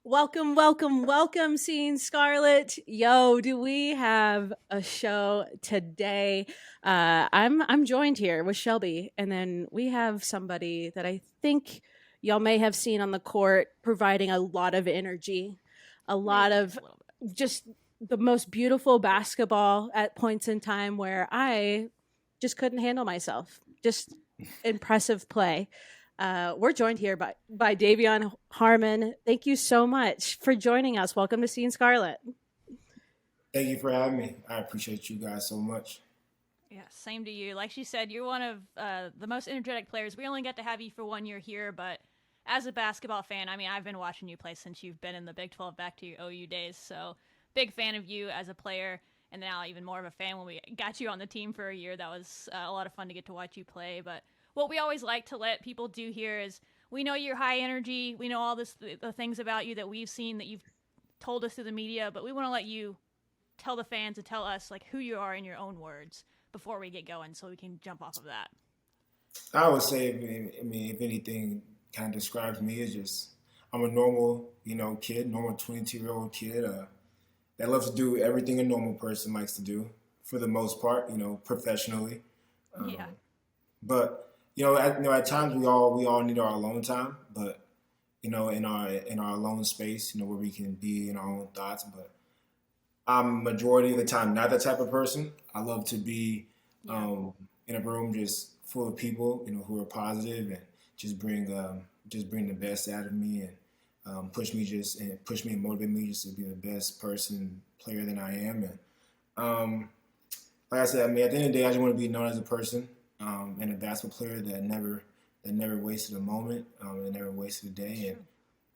Welcome, welcome, welcome, Seeing Scarlet. Yo, do we have a show today? I'm joined here with Shelby, and then we have somebody that I think y'all may have seen on the court providing a lot of energy, a lot Maybe of just a little bit. just the most beautiful basketball at points in time where I just couldn't handle myself. Just impressive play. We're joined here by Davion Harmon. Thank you so much for joining us. Welcome to Seeing Scarlet. Thank you for having me. I appreciate you guys so much. Yeah, same to you. Like she said, you're one of the most energetic players. We only got to have you for 1 year here, but as a basketball fan, I mean, I've been watching you play since you've been in the Big 12 back to your OU days. So, big fan of you as a player, and now even more of a fan when we got you on the team for a year. That was a lot of fun to get to watch you play. But what we always like to let people do here is we know you're high energy. We know all the things about you that we've seen that you've told us through the media, but we want to let you tell the fans and tell us like who you are in your own words before we get going, so we can jump off of that. I would say, if anything kind of describes me, is just I'm a normal, kid, normal 22-year-old kid that loves to do everything a normal person likes to do for the most part, professionally. Yeah, Um, but at times we all need our alone time, but in our alone space, where we can be in our own thoughts. But I'm majority of the time not that type of person. I love to be yeah, um, in a room just full of people, who are positive and just bring the best out of me and push me and motivate me just to be the best person player that I am. And like I said, at the end of the day, I just want to be known as a person and a basketball player that never wasted a moment and never wasted a day.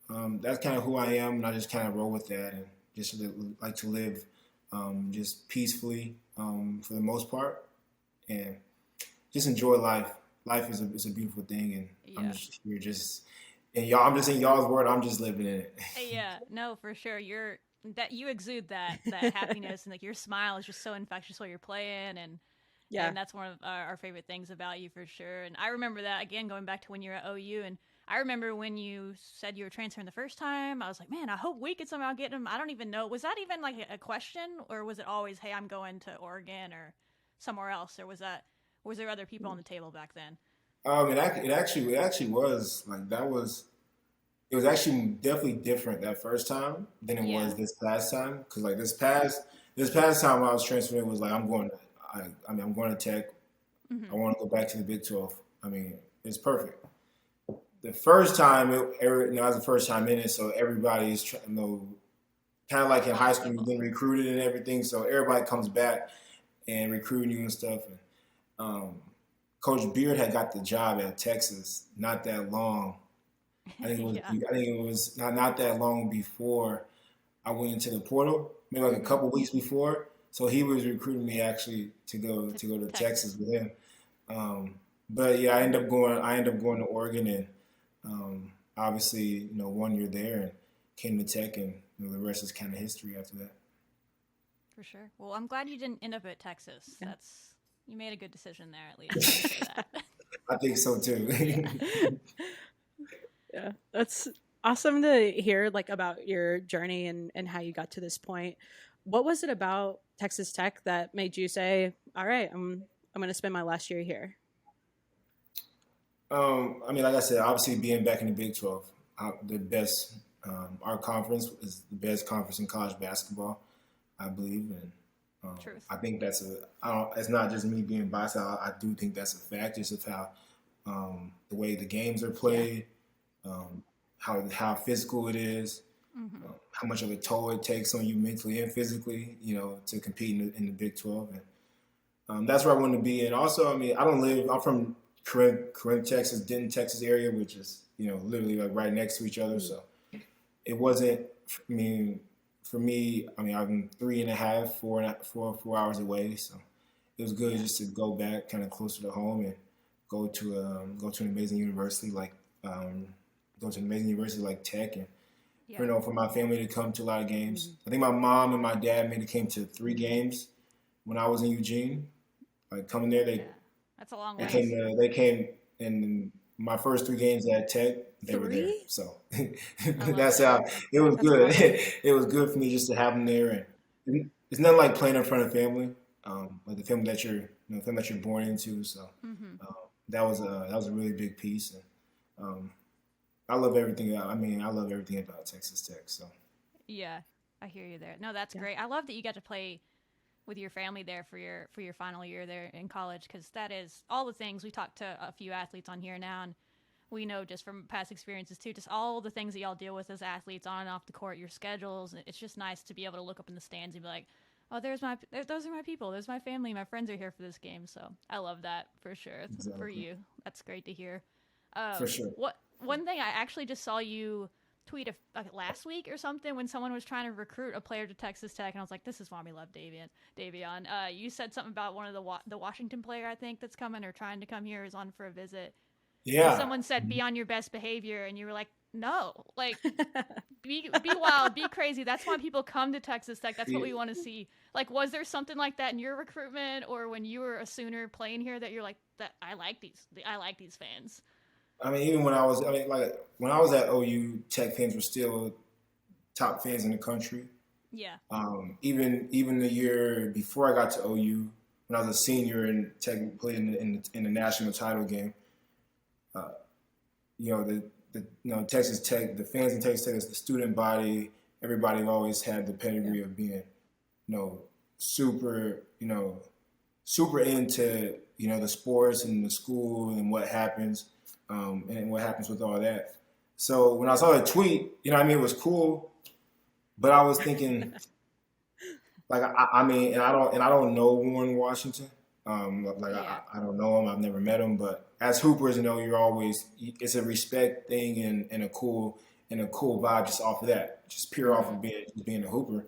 true. And that's kind of who I am, and I just kind of roll with that, and just like to live just peacefully for the most part, and just enjoy life. Life is a beautiful thing, and I'm Yeah, just here and y'all. I'm just in y'all's word. I'm just living in it. yeah, no, for sure. You're that you exude that happiness, and like your smile is just so infectious while you're playing, Yeah. and that's one of our favorite things about you for sure. And I remember that again going back to when you were at OU, and I remember when you said you were transferring the first time. I was like, man, I hope we could somehow get him. I don't even know. Was that even like a question, or was it always, hey, I'm going to Oregon or somewhere else, or was there other people on the table back then? It actually was like that was it was actually definitely different that first time than it Yeah. was this past time, because like this past time I was transferring was like I'm going to Tech. I Hmm. want to go back to the Big 12. It's perfect. The first time, was the first time in it, so everybody's kind of like in All high the school, you've people. been recruited and everything, so everybody comes back and recruiting you and stuff. And um, Coach Beard had got the job at Texas not that long. I think it was. Yeah. I think it was not that long before I went into the portal, maybe like a Hmm. couple weeks before. So he was recruiting me actually to go To to go to Texas Texas. with him. Um, but yeah, I ended up going to Oregon, and obviously, 1 year there, and came to Tech, and the rest is kind of history after that. For sure. Well, I'm glad you didn't end up at Texas. Yeah. That's you made a good decision there at least. Let me say that. I think so Yeah. too. Yeah. That's awesome to hear like about your journey and how you got to this point. What was it about Texas Tech that made you say, "All right, I'm going to spend my last year here"? Like I said, obviously being back in the Big 12, the best, our conference is the best conference in college basketball, I believe, and Truth. I think it's not just me being biased. I do think that's a fact, just of how the way the games are Yeah. played, um, how physical it is, Hmm. how much of a toll it takes on you mentally and physically, to compete in the Big 12, and that's where I want to be. And also, I'm from Corinth, Texas, Denton, Texas area, which is literally like right next to each other. Mm. So it wasn't. I mean, for me, I'm 3.5, 4 hours away. So it was good Yeah. just to go back, kind of closer to home, and go to an amazing university um, like Tech, and Yeah. for my family to come to a lot of games. Mhm. I think my mom and my dad maybe came to 3 games when I was in Eugene. Like coming there, they Yeah. That's a long they came ways. to, they came and my first 3 games at Tech, they were there. 3? So I love that's that. how it was That's good. awesome. It was good for me just to have them there, and it's nothing like playing in front of family, like the family that family that you're born into. So Hmm. um, that was a really big piece, and um, I love everything. I mean, I love everything about Texas Tech. So Yeah, I hear you there. No, that's Yeah. great. I love that you got to play with your family there for your final year there in college, because that is all the things we talked to a few athletes on here now, and we know just from past experiences too, just all the things that y'all deal with as athletes on and off the court, your schedules. It's just nice to be able to look up in the stands and be like, oh, those are my people, there's my family, my friends are here for this game. So I love that for sure. For exactly, you, that's great to hear. for sure. What one thing I actually just saw you tweet last week or something when someone was trying to recruit a player to Texas Tech, and I was like, "This is why we love Davion." You said something about one of the Washington player I think that's coming or trying to come here is on for a visit, and Yeah. someone said, "Be on your best behavior," and you were like, "No, like be wild, be crazy. That's why people come to Texas Tech. That's what Yeah. we want to see." Like, was there something like that in your recruitment or when you were a Sooner playing here that you're like, that I like these fans? I mean, even when I mean, like when I was at OU, Tech fans were still top fans in the country. Yeah. Even the year before I got to OU, when I was a senior and Tech played in the national title game, uh, Texas Tech, the fans in Texas Tech, the student body, everybody always had the Yeah. pedigree of being, super, super into the sports and the school and what happens, and what happens with all that. So when I saw the tweet, what I mean, it was cool, but I was thinking, like, I mean, and I don't know Warren Washington. Like Yeah. I don't know him. I've never met him, but as hoopers, it's a respect thing and a cool vibe just off of that, just pure off Mm-hmm. of being a hooper.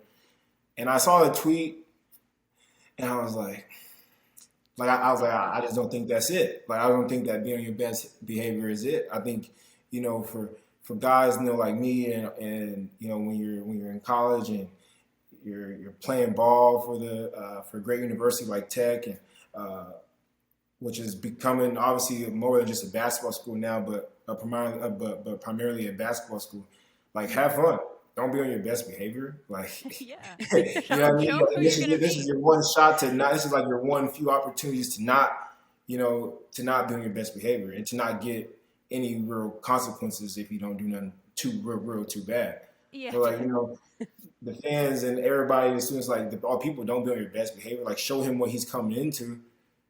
And I saw the tweet, and I was like, I was like, I just don't think that's it. Like, I don't think that being on your best behavior is it. I think, for guys, like me, and when you're in college and you're playing ball for a great university like Tech, and uh, which is becoming obviously more than just a basketball school now, but primarily a basketball school. Like, Mm-hmm. have fun. Don't be on your best behavior. Like, Yeah. you know what I mean? Show them who This you're is gonna this is be. your one shot to not. This is like your one few opportunities to not, to not be on your best behavior and to not get any real consequences if you don't do nothing real too bad. Yeah. But, like, the fans and everybody, as soon as, like, all people, don't be on your best behavior. Like, show him what he's coming into,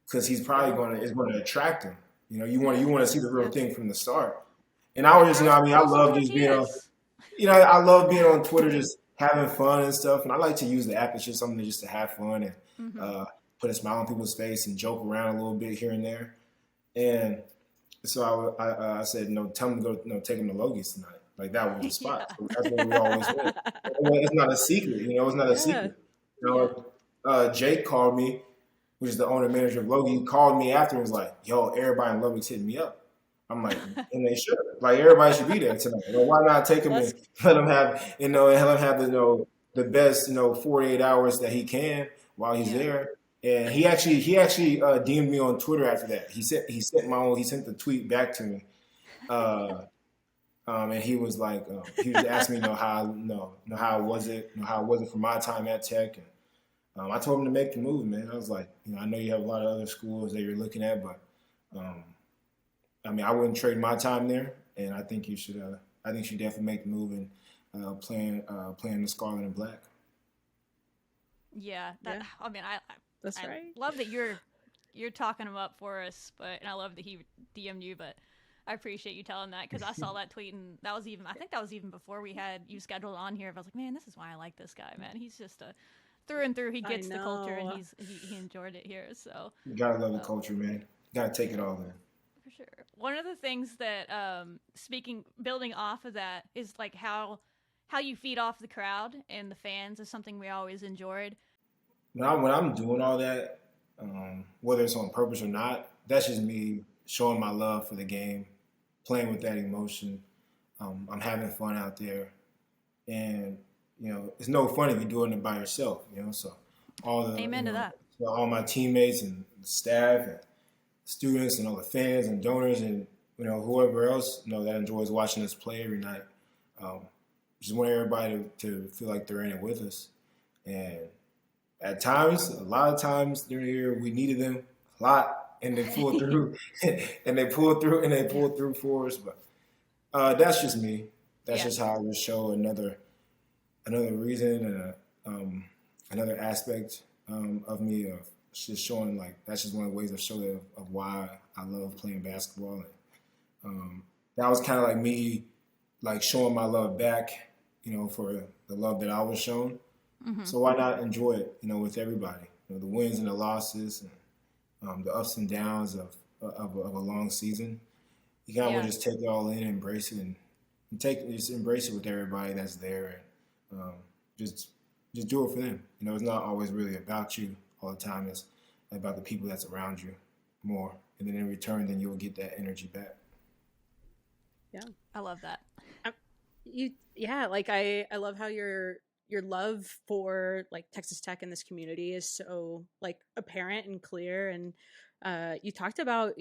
because he's probably Yeah. going to attract him. You Yeah. want to see the real Yeah. thing from the start. And I was And just, throw I mean, I throw some love just being on. tortillas. I love being on Twitter, just having fun and stuff. And I like to use the app as just something just to have fun and Mm-hmm. uh, put a smile on people's face and joke around a little bit here and there. And so I said, no, tell him to go, take him to Logies tonight. Like, that was the Yeah. spot. So that's where we always went. It's not a secret, it's not a Yeah. secret. Yeah. Jake called me, which is the owner manager of Logie. He called me after and was like, yo, everybody in Logie's hitting me up. I'm like, and they should. Like, everybody should be there tonight. Why not take him Let's and let him have, the best, 48 hours that he can while he's Yeah. there. And he actually DM'd me on Twitter after that. He sent the tweet back to me. Uh, and he was like, he was asking me, how was it, for my time at Tech, and I told him to make the move, man. I was like, I know you have a lot of other schools that you're looking at, but um, I mean, I wouldn't trade my time there, and I think you should. I think you should definitely make the move and playing the Scarlet and Black. Yeah. Yeah. I mean, That's I right. love that you're talking him up for us, and I love that he DM'd you, but I appreciate you telling that because I saw that tweet and I think that was even before we had you scheduled on here. I was like, man, this is why I like this guy, man. He's just a through and through. He I gets the culture and know. he enjoyed it here. So You gotta love the um, culture, man. Gotta take it all in. for sure. One of the things that building off of that is like how you feed off the crowd and the fans is something we always enjoyed. When I'm doing all that, whether it's on purpose or not, that's just me showing my love for the game, playing with that emotion. I'm having fun out there, and it's no fun if you're doing it by yourself. So all the Amen to that. so all my teammates and staff and students and all the fans and donors and whoever else, that enjoys watching us play every night. Just want everybody to feel like they're in it with us. And at times, a lot of times during the year, we needed them a lot, and they pulled through, and they pulled through for us. But that's just me. That's just how I would show another reason and another aspect of me of just showing like that's just one of the ways of showing of why I love playing basketball. And that was kind of like me, like showing my love back, for the love that I was shown. Mm-hmm. So why not enjoy it, with everybody? The wins and the losses, and the ups and downs of a long season. You kind of just take it all in, and embrace it, and just embrace it with everybody that's there, and just do it for them. It's not always really about you all the time. It's about the people that's around you more, and then in return, then you'll get that energy back. Yeah, I love that. I love how your love for like Texas Tech and this community is so like apparent and clear. And you talked about,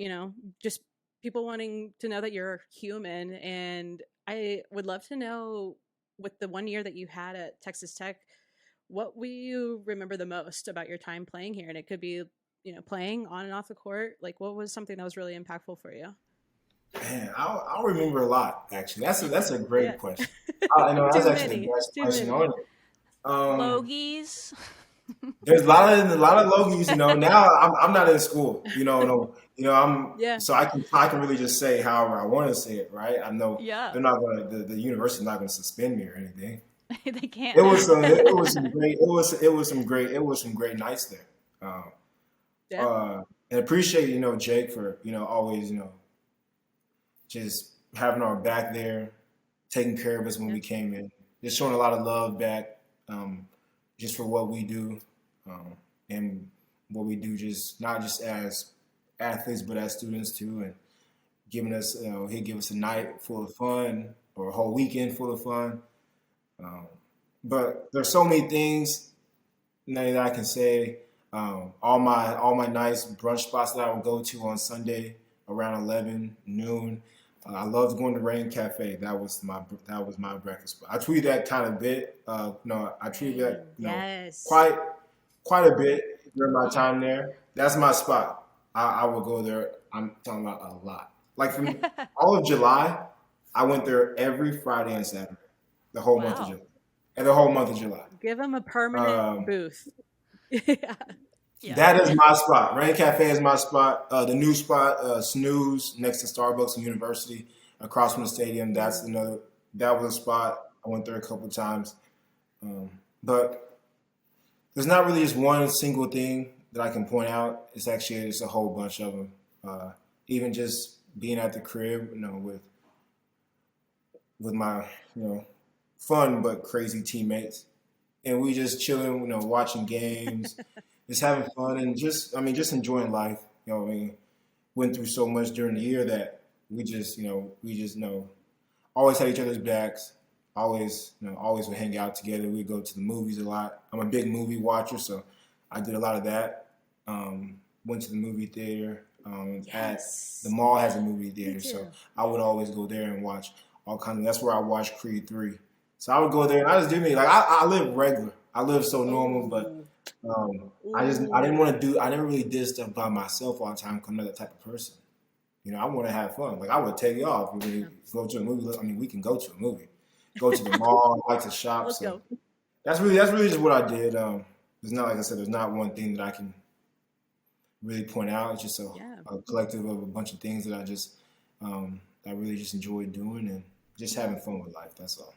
just people wanting to know that you're human. And I would love to know, with the 1 year that you had at Texas Tech, what will you remember the most about your time playing here? And it could be, playing on and off the court. Like, what was something that was really impactful for you? Man, I'll remember a lot. Actually, that's a great question. Too That's actually many. the best Too question many. on it. Logies. There's a lot of Logies. Now I'm not in school. I'm so I can really just say however I want to say it. Right? I know they're not gonna the university's not gonna suspend me or anything. They can't. It was some great nights there. And appreciate Jake for always just having our back there, taking care of us when we came in, just showing a lot of love back, just for what we do, and what we do, just not just as athletes but as students too, and giving us, he'd give us a night full of fun or a whole weekend full of fun. But there's so many things that I can say. All my nice brunch spots that I would go to on Sunday around 11 noon. I loved going to Rain Cafe. That was my breakfast spot. I tweeted that kind of bit. I tweeted that quite a bit during my time there. That's my spot. I would go there. I'm talking about a lot. Like from all of July, I went there every Friday and Saturday, the whole month of July, and the whole month of July. Give them a permanent booth. Yeah. That is my spot. Rain Cafe is my spot. The new spot, Snooze, next to Starbucks and University, across from the stadium. That was a spot. I went there a couple of times. But there's not really just one single thing that I can point out. It's actually just a whole bunch of them. Even just being at the crib, with my, fun but crazy teammates. And we just chilling, watching games. Just having fun and just enjoying life. Went through so much during the year that we just always had each other's backs. Always would hang out together. We'd go to the movies a lot. I'm a big movie watcher, so I did a lot of that. Went to the movie theater. At the mall has a movie theater, so I would always go there and watch all kinds of. That's where I watched Creed 3. So I would go there and I just do me. Like I live regular. I live so normal, but. I never really did stuff by myself all the time because I'm not that type of person. I want to have fun. Like I would take you off. We go to a movie. I mean, we can go to a movie, go to the mall, I like to shop. Let's go. That's really just what I did. There's not, like I said, there's not one thing that I can really point out. It's just a collective of a bunch of things that I just I really just enjoyed doing and just having fun with life. That's all.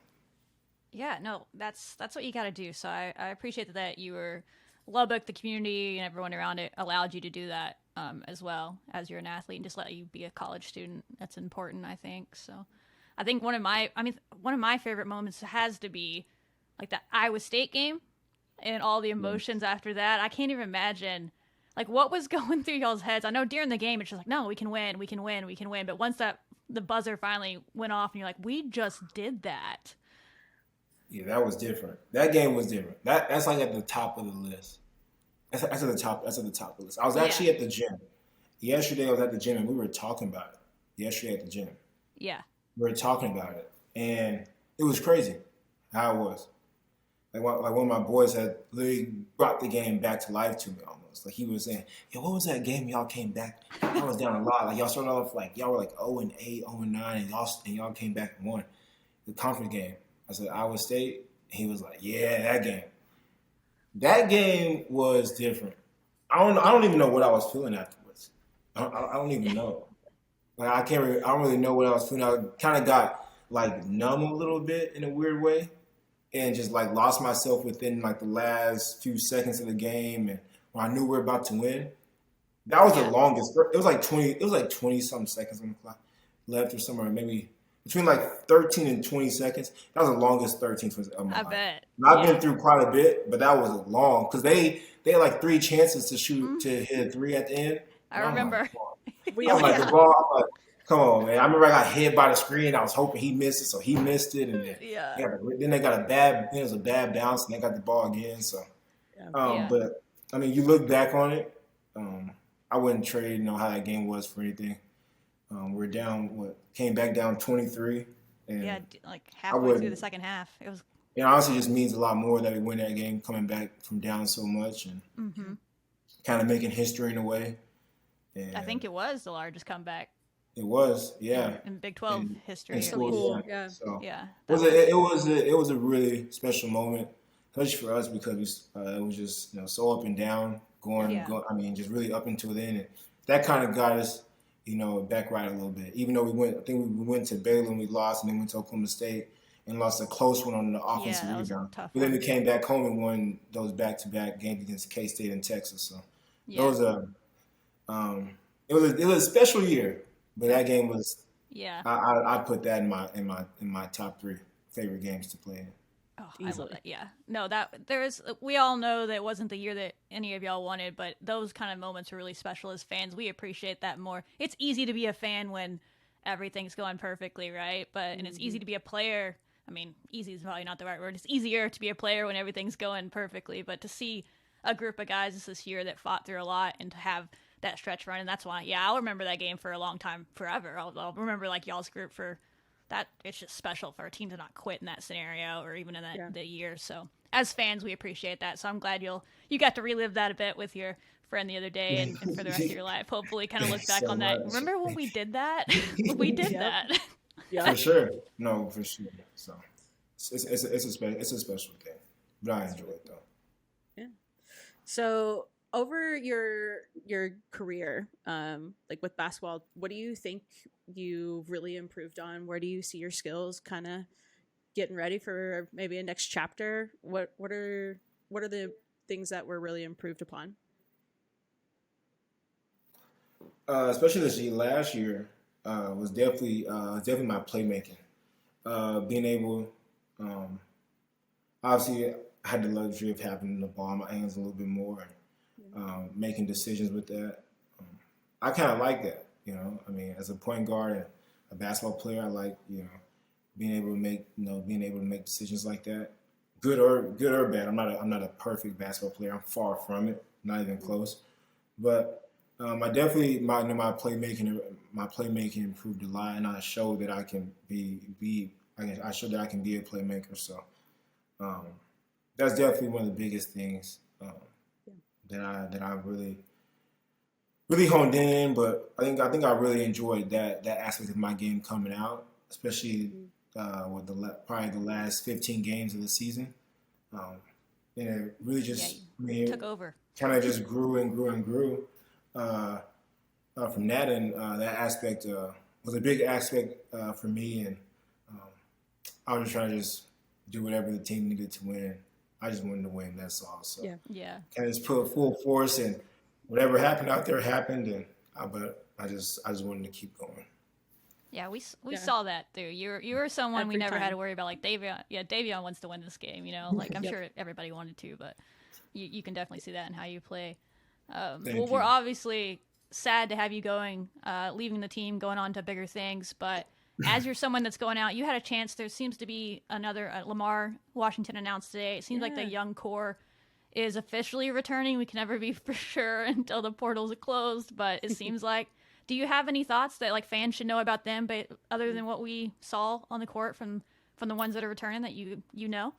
Yeah, no, that's what you got to do. So I appreciate that you were Lubbock, the community, and everyone around it allowed you to do that as well as you're an athlete and just let you be a college student. That's important, I think. So I think one of my favorite moments has to be like that Iowa State game and all the emotions after that. I can't even imagine like what was going through y'all's heads. I know during the game it's just like, no, we can win. But once the buzzer finally went off and you're like, we just did that. Yeah, that was different. That game was different. That's like at the top of the list. That's at the top of the list. I was actually at the gym. Yesterday I was at the gym and we were talking about it. yesterday at the gym. Yeah. We were talking about it, and it was crazy how it was. Like one of my boys had literally brought the game back to life to me almost. Like he was saying, "Yo, what was that game y'all came back? Y'all was down a lot. Like y'all started off like y'all were like 0-8, 0-9, and y'all came back and won the conference game." I said Iowa State. And he was like, "Yeah, that game. That game was different. I don't even know what I was feeling afterwards. I don't even know. Like I don't really know what I was feeling. I kind of got like numb a little bit in a weird way, and just like lost myself within like the last few seconds of the game. And when I knew we were about to win, that was the longest. It was like 20. It was like 20 something seconds on the clock left or somewhere, maybe between like 13 and 20 seconds. That was the longest 13 of my life. I bet. And I've been through quite a bit, but that was long because they had like 3 chances to shoot to hit a 3 at the end. I remember. I'm like the ball. I'm like, come on, man. I remember I got hit by the screen. I was hoping he missed it, so he missed it, and then they got a bad. It was a bad bounce, and they got the ball again. So, but I mean, you look back on it. I wouldn't trade how that game was for anything. We're down. Came back down 23. And like halfway through the second half, it was. It honestly just means a lot more that we win that game, coming back from down so much and kind of making history in a way. And I think it was the largest comeback. It was, in Big 12 history. At least. Yeah. So yeah. It was a really special moment, especially for us because it was just so up and down, going. I mean, just really up until then, and that kind of got us, back right a little bit. Even though we went to Baylor and we lost, and then went to Oklahoma State and lost a close one on the offensive rebound. But then we came back home and won those back-to-back games against K-State and Texas. So those it was a special year, but that game was. Yeah. I put that in my top 3 favorite games to play in. Oh, easily. I love that. Yeah. No, we all know that it wasn't the year that any of y'all wanted, but those kind of moments are really special as fans. We appreciate that more. It's easy to be a fan when everything's going perfectly, right? And it's easy to be a player. I mean, easy is probably not the right word. It's easier to be a player when everything's going perfectly, but to see a group of guys this year that fought through a lot and to have that stretch run, and that's why, I'll remember that game for a long time, forever. I'll remember like y'all's group for that. It's just special for a team to not quit in that scenario or even in that the year. So as fans, we appreciate that. So I'm glad you got to relive that a bit with your friend the other day and for the rest of your life. Hopefully, kind of look back on that. Remember when we did that? We did that. Yeah, for sure. No, for sure. So it's a special thing, but I enjoy it though. Yeah. So over your career, like with basketball, what do you think you've really improved on? Where do you see your skills kind of getting ready for maybe a next chapter? What are the things that were really improved upon? Especially last year, was definitely my playmaking. Being able, obviously, I had the luxury of having the ball in my hands a little bit more, and making decisions with that. I kind of like that, I mean, as a point guard and a basketball player, I like, being able to make decisions like that, good or bad. I'm not a perfect basketball player. I'm far from it, not even close, but. I definitely my playmaking improved a lot, and I showed that I can I showed that I can be a playmaker. So that's definitely one of the biggest things that I really honed in. But I think I really enjoyed that aspect of my game coming out, especially with probably the last 15 games of the season, and it really just took over. Kind of just grew and grew and grew. From that, and that aspect was a big aspect for me, and I was just trying to just do whatever the team needed to win. I just wanted to win. That's all. So kind of just put full force, and whatever happened out there happened, and but I just wanted to keep going. Yeah, we saw that too. You were someone we never had to worry about. Like Davion, Davion wants to win this game. Like I'm sure everybody wanted to, but you can definitely see that in how you play. We're obviously sad to have you going, leaving the team, going on to bigger things. But as you're someone that's going out, you had a chance. There seems to be another Lamar Washington announced today. It seems like the young core is officially returning. We can never be for sure until the portals are closed. But it seems like. Do you have any thoughts that like fans should know about them, but other than what we saw on the court from the ones that are returning that you know?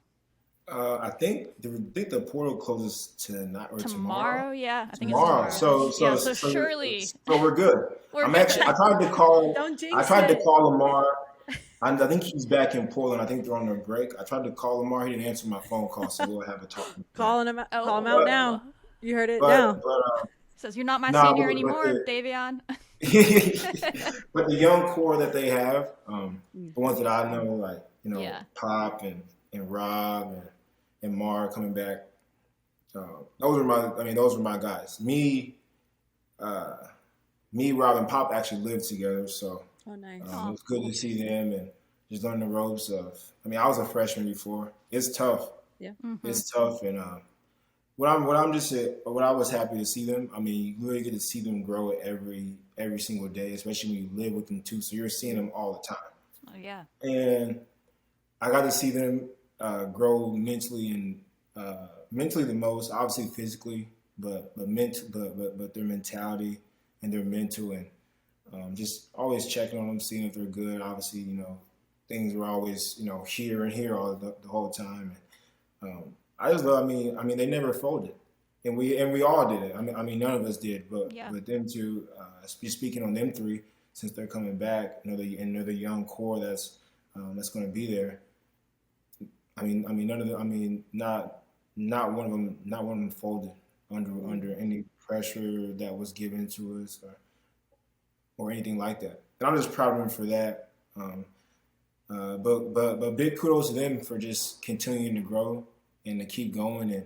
I think the portal closes tonight or tomorrow. Yeah, I think Tomorrow. it's tomorrow. So surely so we're good. we're I'm good. actually. I tried to call. Don't I jinx tried to it. call Lamar. I think he's back in Portland. I think they're on their break. I tried to call Lamar. He didn't answer my phone call, so we'll have a talk. Call him Oh. out now. You heard it But now. Says you're not my No, senior but anymore, the- Davion. but the young core that they have, the ones that I know, like Yeah. Pop and Rob and Mar coming back. Those were my guys. Me, Rob, and Pop actually lived together, so Oh, nice. it was good to see them and just learn the ropes of. I was a freshman before. It's tough. Yeah. It's tough, and what I was happy to see them. You really get to see them grow every single day, especially when you live with them too. So you're seeing them all the time. Oh yeah. And I got to see them grow mentally and mentally the most, obviously physically, but their mentality and their mental and just always checking on them, seeing if they're good. Obviously, things were always here and here all the whole time. And, I just love. They never folded, and we all did it. None of us did, but them two. Speaking on them three, since they're coming back, another young core that's going to be there. None of them. Not one of them folded under any pressure that was given to us or anything like that. And I'm just proud of them for that. But big kudos to them for just continuing to grow and to keep going, and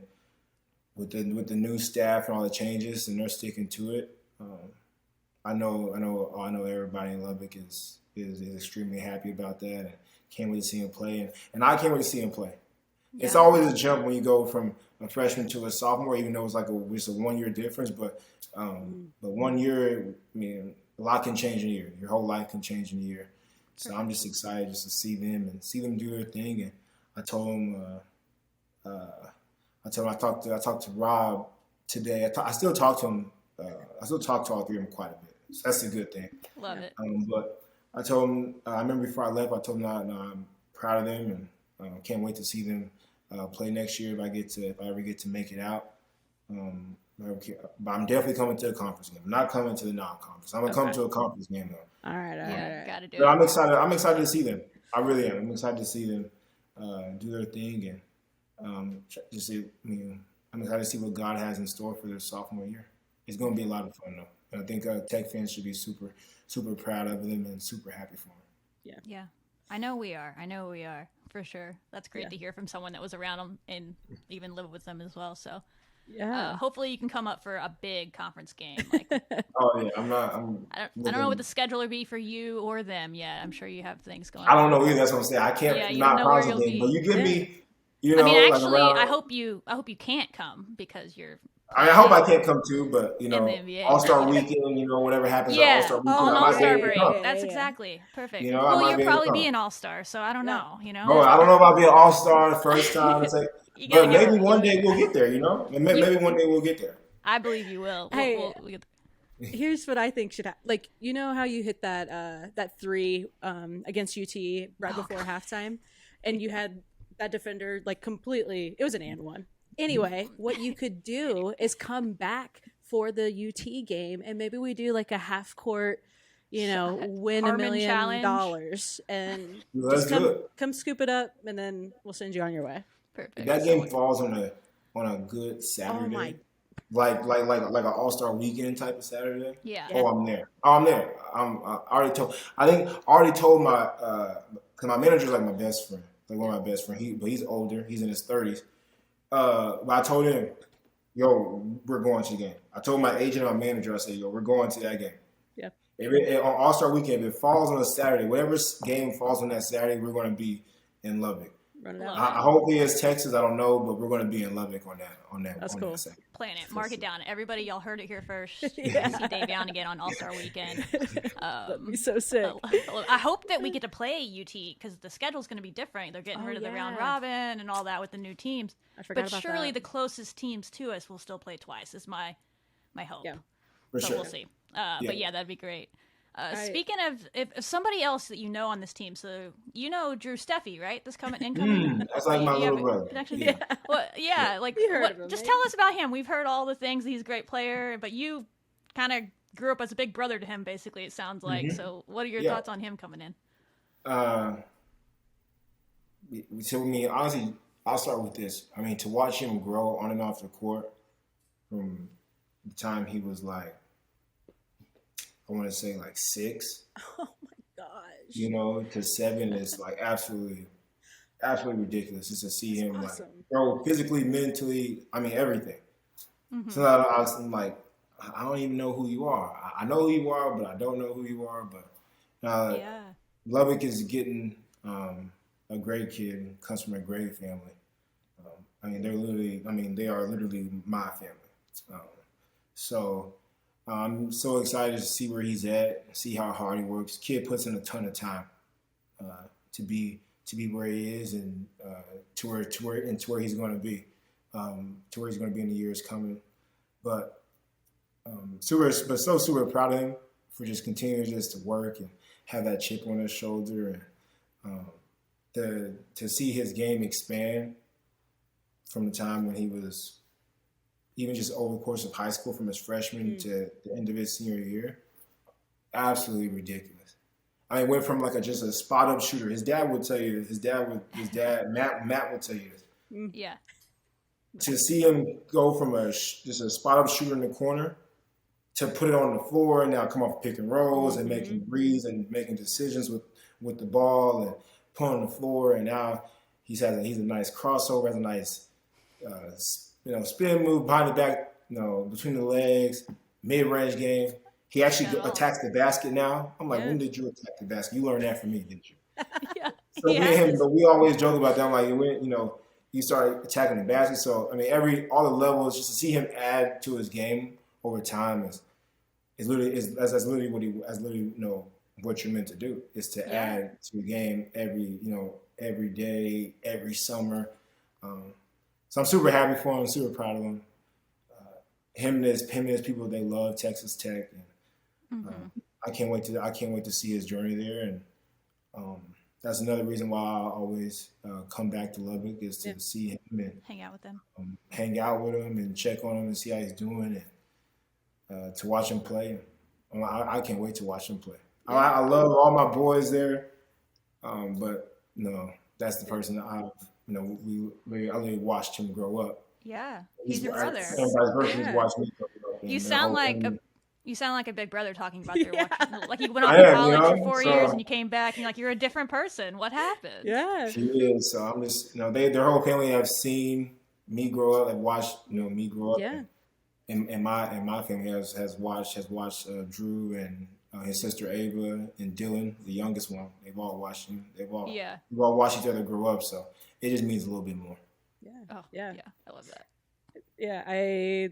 with the new staff and all the changes, and they're sticking to it. I know everybody in Lubbock is extremely happy about that, and can't wait to see him play, and I can't wait to see him play. Yeah. It's always a jump when you go from a freshman to a sophomore, even though it's like just a 1 year difference. But 1 year, a lot can change in a year. Your whole life can change in a year. So I'm just excited just to see them and see them do their thing. And I told them, I talked to Rob today. I still talk to him. I still talk to all three of them quite a bit. So that's a good thing. Love it. But I told him. I remember before I left, I told him I'm proud of them and can't wait to see them play next year if I ever get to make it out. But I'm definitely coming to a conference game. I'm not coming to the non-conference. I'm gonna come to a conference game though. All right. Gotta do But it. I'm excited. I'm excited to see them. I really am. I'm excited to see them do their thing and just see. I'm excited to see what God has in store for their sophomore year. It's going to be a lot of fun though, and I think Tech fans should be super, super proud of them and super happy for them. Yeah. I know we are for sure. That's great to hear from someone that was around them and even lived with them as well. So hopefully you can come up for a big conference game. Like, Oh yeah, I don't know what the schedule will be for you or them yet. I'm sure you have things going I on. don't know either. That's what I'm saying. I can't you not don't know where promise you'll anything, be. but you give me. Actually, like around, I hope you can't come because you're. I hope I can't come too, but In the NBA. All-Star weekend, whatever happens Yeah, at All-Star weekend, on I might be All-Star able to break. come. That's exactly perfect. I Well, might you'll be able to probably come. be an All-Star, so I don't know. Bro, I don't know if I'll be an All-Star the first time. It's like, You gotta but get maybe it. one day we'll get there. Maybe one day we'll get there. I believe you will. Hey, We'll get Here's what I think should happen. Like, how you hit that three against UT right before halftime, and you had that defender like completely. It was an and one. Anyway, what you could do is come back for the UT game, and maybe we do like a half court, win Harmon $1 million, challenge. and Let's just do it. come scoop it up, and then we'll send you on your way. perfect. If that game falls on a good Saturday, Oh my. like an All-Star weekend type of Saturday. Yeah. Oh, I'm there. I already told my because my manager's like my best friend, like one of my best friends. He's older. He's in his 30s. But I told him, yo, we're going to the game. I told my agent and my manager, I said, yo, we're going to that game. Yeah. On All-Star weekend, if it falls on a Saturday, whatever game falls on that Saturday, we're going to be in Lubbock. Run it out. I hopefully it's Texas. I don't know, but we're going to be in Lubbock on that. That's on cool. That Saturday. Plan it. Mark it down. Everybody, y'all heard it here first. Yeah. See Davion again on All-Star Weekend. That'd be so sick. I hope that we get to play UT because the schedule's going to be different. They're getting rid of the round yeah. robin and all that with the new teams. I forgot But about surely that. the closest teams to us will still play twice is my hope. Yeah. For So sure. we'll see. But yeah, that'd be great. Right. Speaking of if somebody else that you know on this team, so you know Drew Steffi, right? This coming incoming. That's like my You have little a brother. connection. Yeah. Well, yeah, like You heard of what? him, Just right? tell us about him. We've heard all the things. He's a great player, but you kind of grew up as a big brother to him. Basically, it sounds like. So, what are your Yeah. thoughts on him coming in? Uh, so I mean, honestly, I'll start with this. I mean, to watch him grow on and off the court from the time he was like, I want to say like 6, Oh my gosh. to 7 is like absolutely ridiculous just to see him awesome. like grow physically, mentally. I mean, everything. Mm-hmm. So I'm like, I don't even know who you are. I know who you are, but I don't know who you are. But Yeah. Lubbock is getting a great kid, comes from a great family. I mean, they are literally my family. So I'm so excited to see where he's at, see how hard he works. Kid puts in a ton of time to be where he is and to where he's going to be, to where he's going to be in the years coming. But super proud of him for just continuing just to work and have that chip on his shoulder, and to see his game expand from the time when he was even just over the course of high school, from his freshman to the end of his senior year, absolutely ridiculous. I mean, went from like just a spot up shooter. His dad would tell you. Matt would tell you this. Yeah. To see him go from just a spot up shooter in the corner to put it on the floor and now come off pick and rolls and making reads and making decisions with the ball and put on the floor, and now he's a nice crossover, has a nice spin move behind the back, between the legs, mid-range game. He actually attacks the basket now. I'm like, when did you attack the basket? You learned that from me, didn't you? Yeah. So me and him, but we always joke about that. I'm like, you started attacking the basket. So I mean, all the levels, just to see him add to his game over time is literally what you're meant to do, is to add to the game every day, every summer. So I'm super happy for him. I'm super proud of him. Him and his people, they love Texas Tech, and I can't wait to see his journey there. And that's another reason why I always come back to Lubbock, is to see him and hang out with him, and check on him and see how he's doing, and to watch him play. I can't wait to watch him play. Yeah. I love all my boys there, but that's the person that I really watched him grow up. Yeah, he's your brother. And vice versa, he's watched me grow up. You sound like a big brother talking about their watching. Like you went off to college for 4 years and you came back and you're a different person. What happened? Yeah, she is. So I'm just their whole family have seen me grow up and watched me grow up. Yeah. And my family has watched Drew and his sister Ava and Dylan, the youngest one. They've all watched him. We've all watched each other grow up. So it just means a little bit more. Yeah. Oh, yeah. I love that. Yeah, I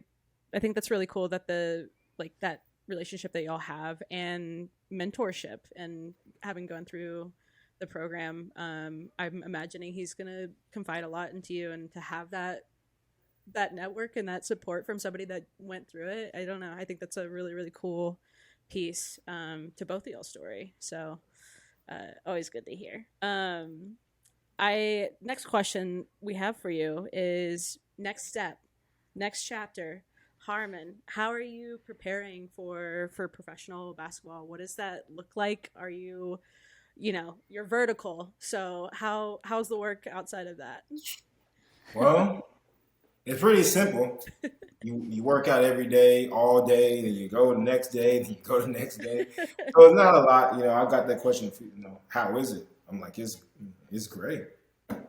think that's really cool that that relationship that y'all have, and mentorship, and having gone through the program. I'm imagining he's gonna confide a lot into you, and to have that network and that support from somebody that went through it. I don't know. I think that's a really, really cool piece to both of y'all's story. So always good to hear. Next question we have for you is next step, next chapter. Harmon, how are you preparing for professional basketball? What does that look like? Are you, you're vertical. So how's the work outside of that? Well, it's pretty simple. You work out every day, all day, then you go the next day, then you go the next day. So it's not a lot. I got that question, how is it? I'm like, it's great.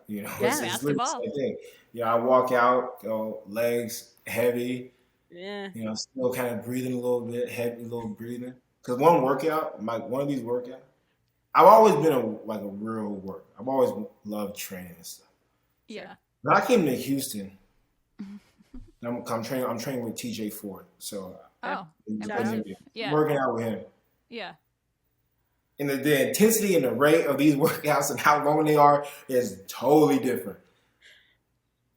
It's literally the same thing. I walk out, legs heavy. Yeah. Still kind of breathing a little bit, heavy, little breathing. Because one of these workouts, I've always been a real worker. I've always loved training and stuff. Yeah. But I came to Houston. I'm training with TJ Ford. So working out with him. Yeah. And the intensity and the rate of these workouts and how long they are is totally different.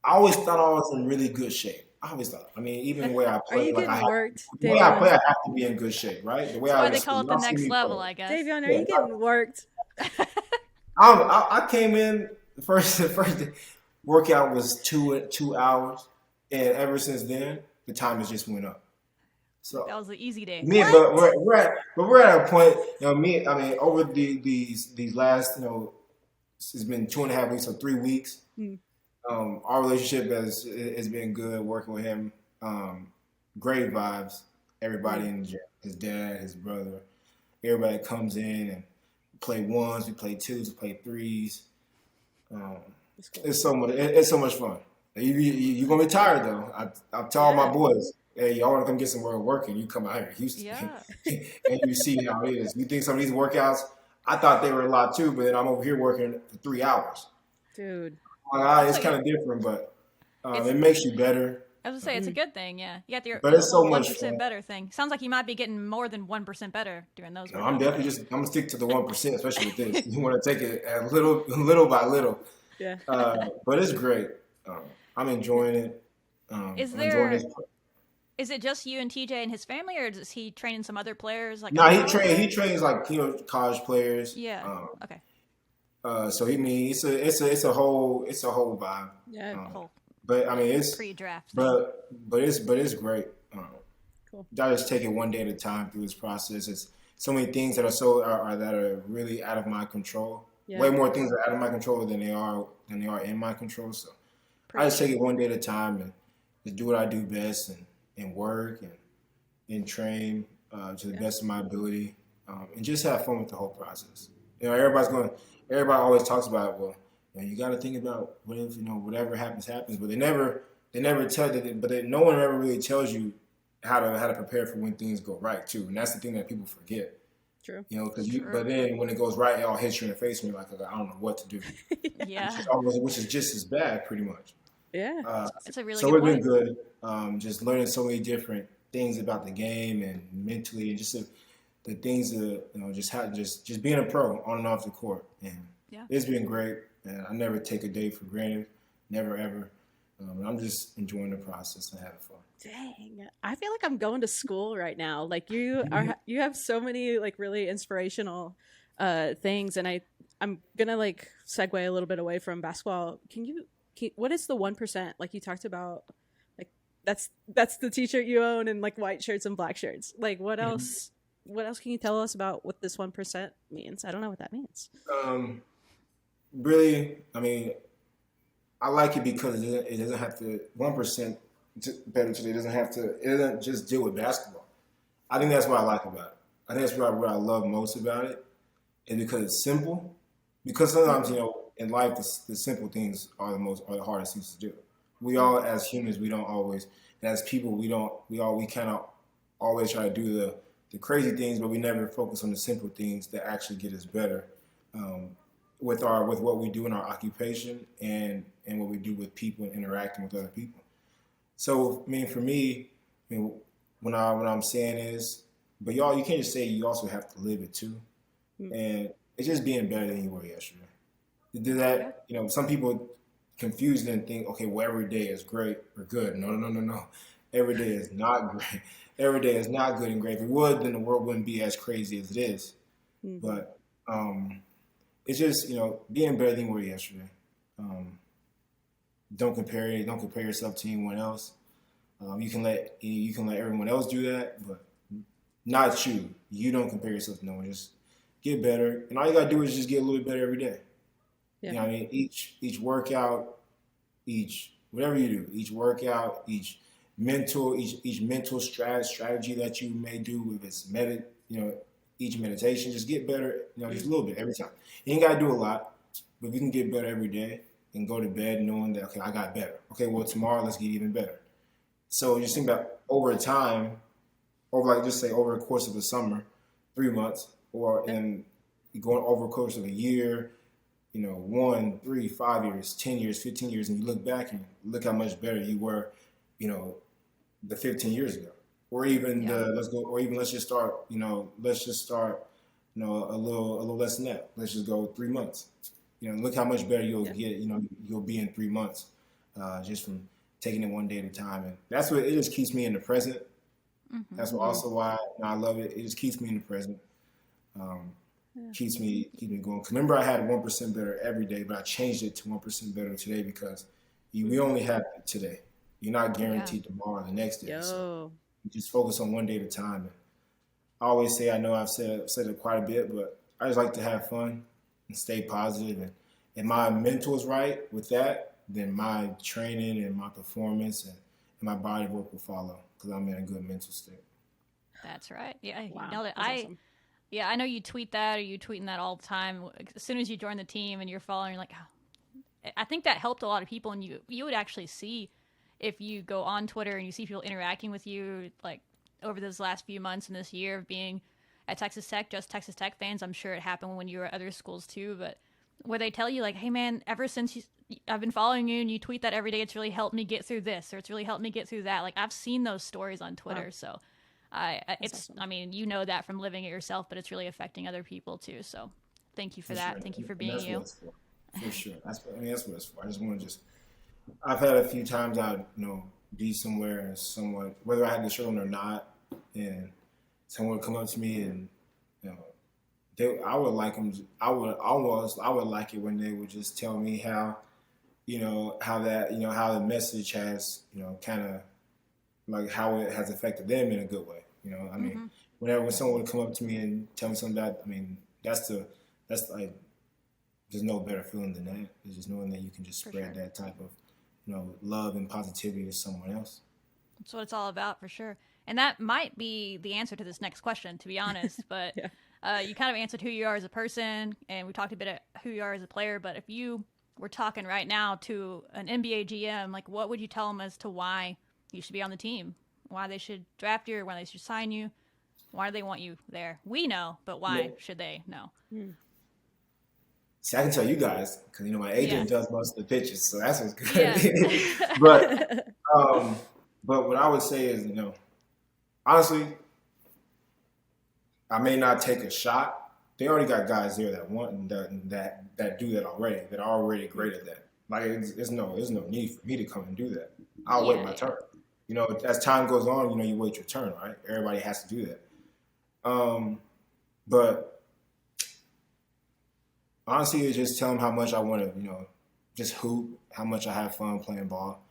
I always thought I was in really good shape. I always thought. I mean, even the way I Are play, you like getting worked, the way I Davion? play, I have to be in good shape, right? The way That's why I they call it the y'all see next me level, play. I guess. Davion, are Yeah, you getting worked? I came in the first workout was 2 hours, and ever since then the time has just went up. So That was the easy day. me, but we're at a point. Me. I mean, over these last, it's been 2.5 weeks or 3 weeks. Hmm. Our relationship has been good. Working with him, great vibes. Everybody in the gym, his dad, his brother, everybody comes in and play ones, we play twos, we play threes. Um, Cool. it's so much fun. You're gonna be tired though. I tell all my boys, hey, y'all want to come get some work, and you come out here in Houston, Yeah. and you see how it is. You think some of these workouts, I thought they were a lot too, but then I'm over here working for 3 hours. Dude. It's kind of different, but It's- it makes you better. I was gonna say it's a good thing, yeah. You got your But it's so whole much 1% fun. better thing. Sounds like you might be getting more than 1% better during those. No, I'm workouts. definitely I'm gonna stick to the 1%, especially with this. You want to take it little by little. Yeah. But it's great. I'm enjoying it. Is I'm enjoying this. Is it just you and TJ and his family, or is he training some other players? Like No, he trains like college players. Yeah. Okay. So it's a whole vibe. Yeah. But I mean it's Pre-draft. but it's great. Cool. I just take it one day at a time through this process. It's so many things that are really out of my control. Yeah. Way more things are out of my control than they are in my control. So I just take it one day at a time and just do what I do best and work and train to the best of my ability and just have fun with the whole process. Everybody always talks about, well, you got to think about what if, whatever happens, but they never tell that, but no one ever really tells you how to prepare for when things go right too. And that's the thing that people forget. True. But then when it goes right, it all hits you in the face and you're like, I don't know what to do. Yeah. Which is just as bad pretty much. Yeah. It's a really So good it's point. been good. Just learning so many different things about the game and mentally, and just the things that just being a pro on and off the court. And it's been great. And I never take a day for granted, never ever. I'm just enjoying the process and having fun. Dang, I feel like I'm going to school right now. Like you have so many like really inspirational things, and I'm gonna like segue a little bit away from basketball. What is the 1%? Like you talked about, like that's the t-shirt you own and like white shirts and black shirts. Like what else? What else can you tell us about what this 1% means? I don't know what that means. Really, I mean, I like it because it doesn't have to 1% better today. It doesn't just deal with basketball. I think that's what I like about it. I think that's what I love most about it, and because it's simple. Because sometimes in life the simple things are the hardest things to do. We all as humans we don't always, and as people we kind of always try to do the crazy things, but we never focus on the simple things that actually get us better. With what we do in our occupation and what we do with people and interacting with other people. So, I mean, for me, what I'm saying is, but y'all, you can't just say you also have to live it too. And it's just being better than you were yesterday. To do that, some people confuse it and think, okay, well, every day is great or good. No. Every day is not great. Every day is not good and great. If it would, then the world wouldn't be as crazy as it is. But it's just, being better than you were yesterday. Don't compare yourself to anyone else. You can let everyone else do that, but not you. You don't compare yourself to no one. Just get better, and all you gotta do is just get a little bit better every day. Yeah. You know what I mean? Each workout, whatever you do, each workout, each mental strategy that you may do, if it's each meditation, just get better, just a little bit every time. You ain't gotta do a lot, but if you can get better every day and go to bed knowing that, okay, I got better. Okay, well, tomorrow let's get even better. So just think about over time, over a course of the summer, 3 months, or in going over a course of a year, 1, 3, 5 years, 10 years, 15 years, and you look back and look how much better you were, the 15 years ago. Or even let's just start a little less than that. Let's just go 3 months. Look how much better you'll get, you'll be in 3 months, just from taking it one day at a time, and that's what it just keeps me in the present. That's also why I love it. It just keeps me in the present. Um, keeps me going. 'Cause remember, I had 1% better every day, but I changed it to 1% better today because we only have today. You're not guaranteed tomorrow or the next day. So you just focus on one day at a time. And I always say, I know I've said it quite a bit, but I just like to have fun and stay positive. And if my mental is right with that, then my training and my performance and my body work will follow because I'm in a good mental state. That's right. Yeah, you Wow, nailed it. that's awesome. Yeah, I know you tweet that or you tweeting that all the time. As soon as you join the team and you're following, you're like, oh. I think that helped a lot of people, and you would actually see if you go on Twitter and you see people interacting with you like over this last few months and this year of being at Texas Tech, just Texas Tech fans. I'm sure it happened when you were at other schools too, but where they tell you like, hey man, ever since I've been following you and you tweet that every day, it's really helped me get through this or it's really helped me get through that. Like I've seen those stories on Twitter, so it's awesome. I mean, you know that from living it yourself, but it's really affecting other people too. So thank you for that. Sure. Thank you for And being that's what you. it's for sure. That's what it's for. I just want to I've had a few times be somewhere and someone, whether I had the shirt on or not, and someone would come up to me and you know, I would like them. I would like it when they would just tell me how, how the message has, kind of like how it has affected them in a good way. I mean, when someone would come up to me and tell me something that, I mean, that's like, there's no better feeling than that. There's just knowing that you can just spread that type of, love and positivity to someone else. That's what it's all about for sure. And that might be the answer to this next question, to be honest. But you kind of answered who you are as a person, and we talked a bit of who you are as a player. But if you were talking right now to an NBA GM, like what would you tell them as to why you should be on the team, why they should draft you, or why they should sign you, why do they want you there? We know, but why should they know? See, I can tell you guys because my agent does most of the pitches, so that's what's good. Yeah. But what I would say is, honestly, I may not take a shot. They already got guys there that want and that do that already. That are already great at that. Like there's no need for me to come and do that. I'll wait my turn. As time goes on, you wait your turn, right? Everybody has to do that. But honestly, it's just tell them how much I want to, just hoop, how much I have fun playing ball,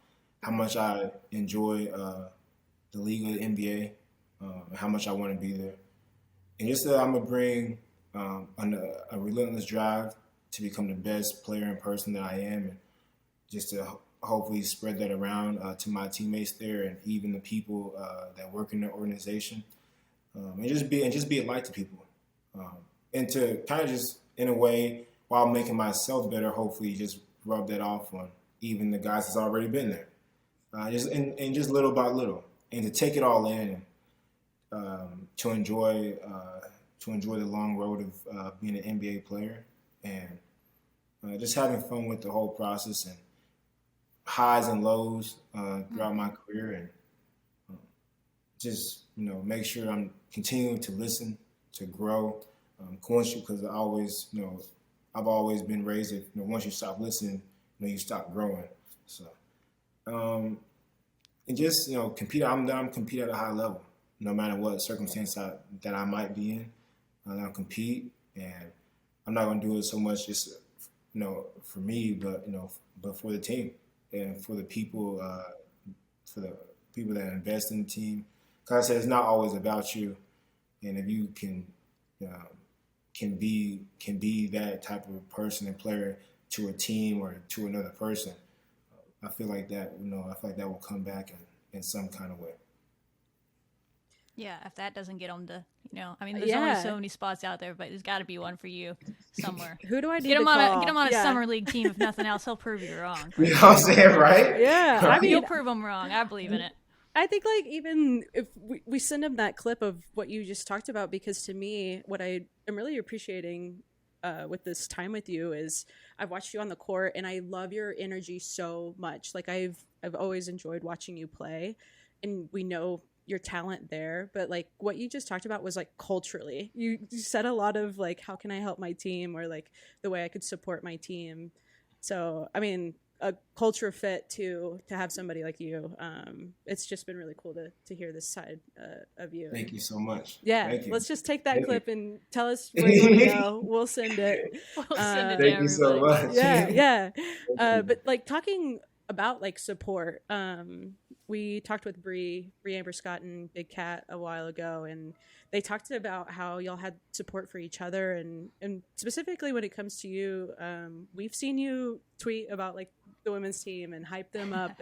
how much I enjoy the league of the NBA, how much I want to be there. And just that I'm going to bring a relentless drive to become the best player and person that I am, and just to hopefully spread that around to my teammates there and even the people that work in the organization, and just be a light to people, and to kind of just in a way while making myself better, hopefully just rub that off on even the guys that's already been there, just little by little, and to take it all in and to enjoy the long road of being an NBA player and just having fun with the whole process and highs and lows throughout my career, and just make sure I'm continuing to listen, to grow, because I've always been raised that once you stop listening, you stop growing. So, and just compete. I'm compete at a high level, no matter what circumstance that I might be in. I'll compete, and I'm not going to do it so much just for me, but for the team and for the people that invest in the team. Because I said it's not always about you, and if you can be that type of person and player to a team or to another person, I feel like that will come back in some kind of way. Yeah, if that doesn't get them to, I mean, there's only so many spots out there, but there's got to be one for you somewhere. Who do I need get to call? Get him on a summer league team. If nothing else, he'll prove you wrong. You know what I'm saying, right? Yeah, I mean, you'll prove him wrong. I believe in it. I think like even if we send him that clip of what you just talked about, because to me, what I am really appreciating with this time with you is I've watched you on the court and I love your energy so much. Like I've always enjoyed watching you play, and we know your talent there, but like what you just talked about was like culturally, you said a lot of like, how can I help my team, or like the way I could support my team. So I mean, a culture fit to have somebody like you. It's just been really cool to hear this side of you. Thank you so much. Yeah, Thank you. let's just take that Thank clip you. and tell us where you want to go. We'll send it. We'll send it to Thank you so everybody. much. Yeah. you. But like talking about like support, we talked with Bree Amber Scott and Big Cat a while ago, and they talked about how y'all had support for each other, and specifically when it comes to you, we've seen you tweet about like the women's team and hype them up,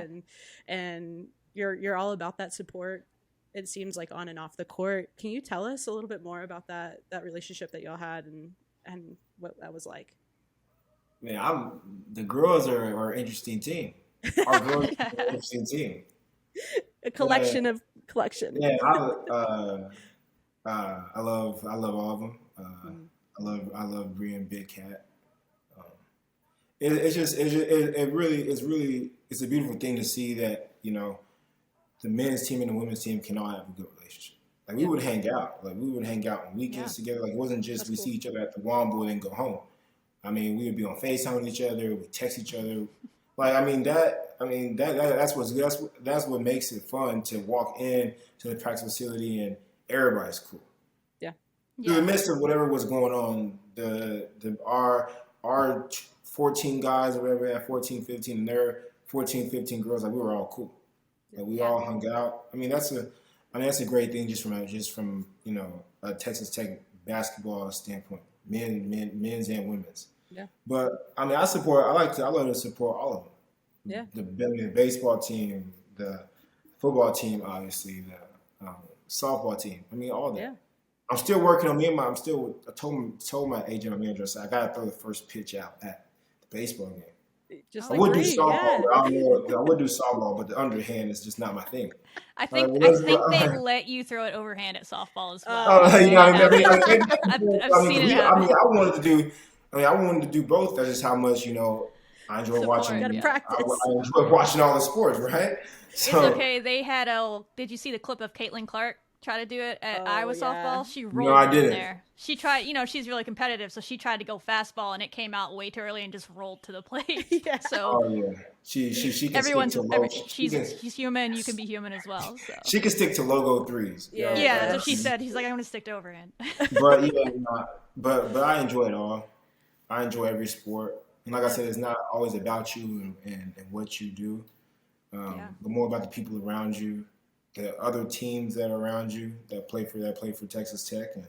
and you're all about that support. It seems like on and off the court. Can you tell us a little bit more about that relationship that y'all had and what that was like? Man, the girls are an interesting team. Our girls are an interesting team. A collection of collection. Yeah, I love all of them. I love Bree and Big Cat. It's a beautiful thing to see that, you know, the men's team and the women's team can all have a good relationship. Like we would hang out. Like we would hang out on weekends together. Like it wasn't just That's we cool. see each other at the Wombo and then go home. I mean, we would be on FaceTime with each other. We text each other. Like that's what makes it fun to walk in to the practice facility and everybody's cool. Yeah. In the midst of whatever was going on, our 14 guys or whatever, at 14, 15, and their 14, 15 girls, like we were all cool. Like we all hung out. I mean, that's a great thing just from you know, a Texas Tech basketball standpoint, men's and women's. Yeah. But I mean, I love to support all of them. Yeah. The baseball team, the football team, obviously, the softball team. I mean, all that. Yeah. I'm still working on I told my agent, my manager, I said, I got to throw the first pitch out at the baseball game. Just I like would do Bree, softball, but I would do softball, but the underhand is just not my thing. I think they let you throw it overhand at softball as well. I've seen it happen. I wanted to do both. That's just how much, you know, I enjoy watching. Gotta practice. I enjoy watching all the sports, right? So, It's okay. They had did you see the clip of Caitlin Clark try to do it at Iowa softball? She rolled I in didn't. there. She tried, you know, she's really competitive, so she tried to go fastball and it came out way too early and just rolled to the plate. Yeah. So she can she's human, you can be human as well. So she can stick to logo threes. Yeah. that's what she said. He's like, I'm gonna stick to overhand. But I enjoy it all. I enjoy every sport. And like I said, it's not always about you and what you do, but more about the people around you, the other teams that are around you that play for Texas Tech. And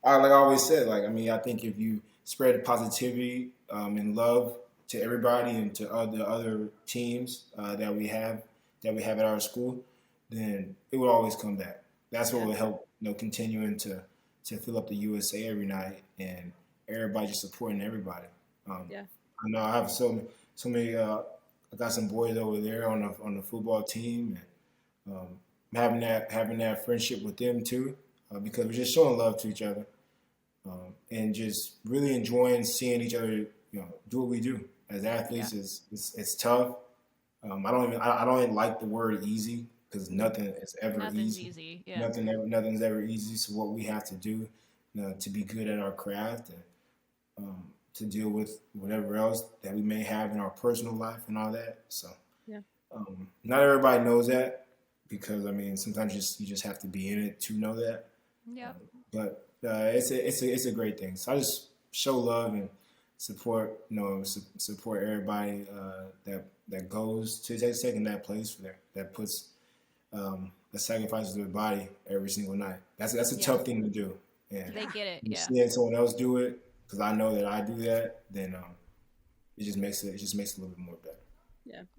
like I always said, like, I mean, I think if you spread positivity and love to everybody and to the other teams that we have at our school, then it will always come back. That's what will help, you know, continuing to fill up the USA every night and everybody just supporting everybody. I know I have so many. I got some boys over there on the football team, and having that friendship with them too, because we're just showing love to each other, and just really enjoying seeing each other, you know, do what we do as athletes. It's tough. I don't even like the word easy because nothing is ever easy. Yeah. Nothing's ever easy. So what we have to do, you know, to be good at our craft and to deal with whatever else that we may have in our personal life and all that. So not everybody knows that because, I mean, sometimes you just have to be in it to know that. Yeah. But it's a great thing. So I just show love and support, you know, support everybody that goes to Texas Tech and that plays for there, that puts the sacrifices of their body every single night. That's a tough thing to do. And they get it. seeing someone else do it, because I know that I do that, then it just makes it a little bit more better.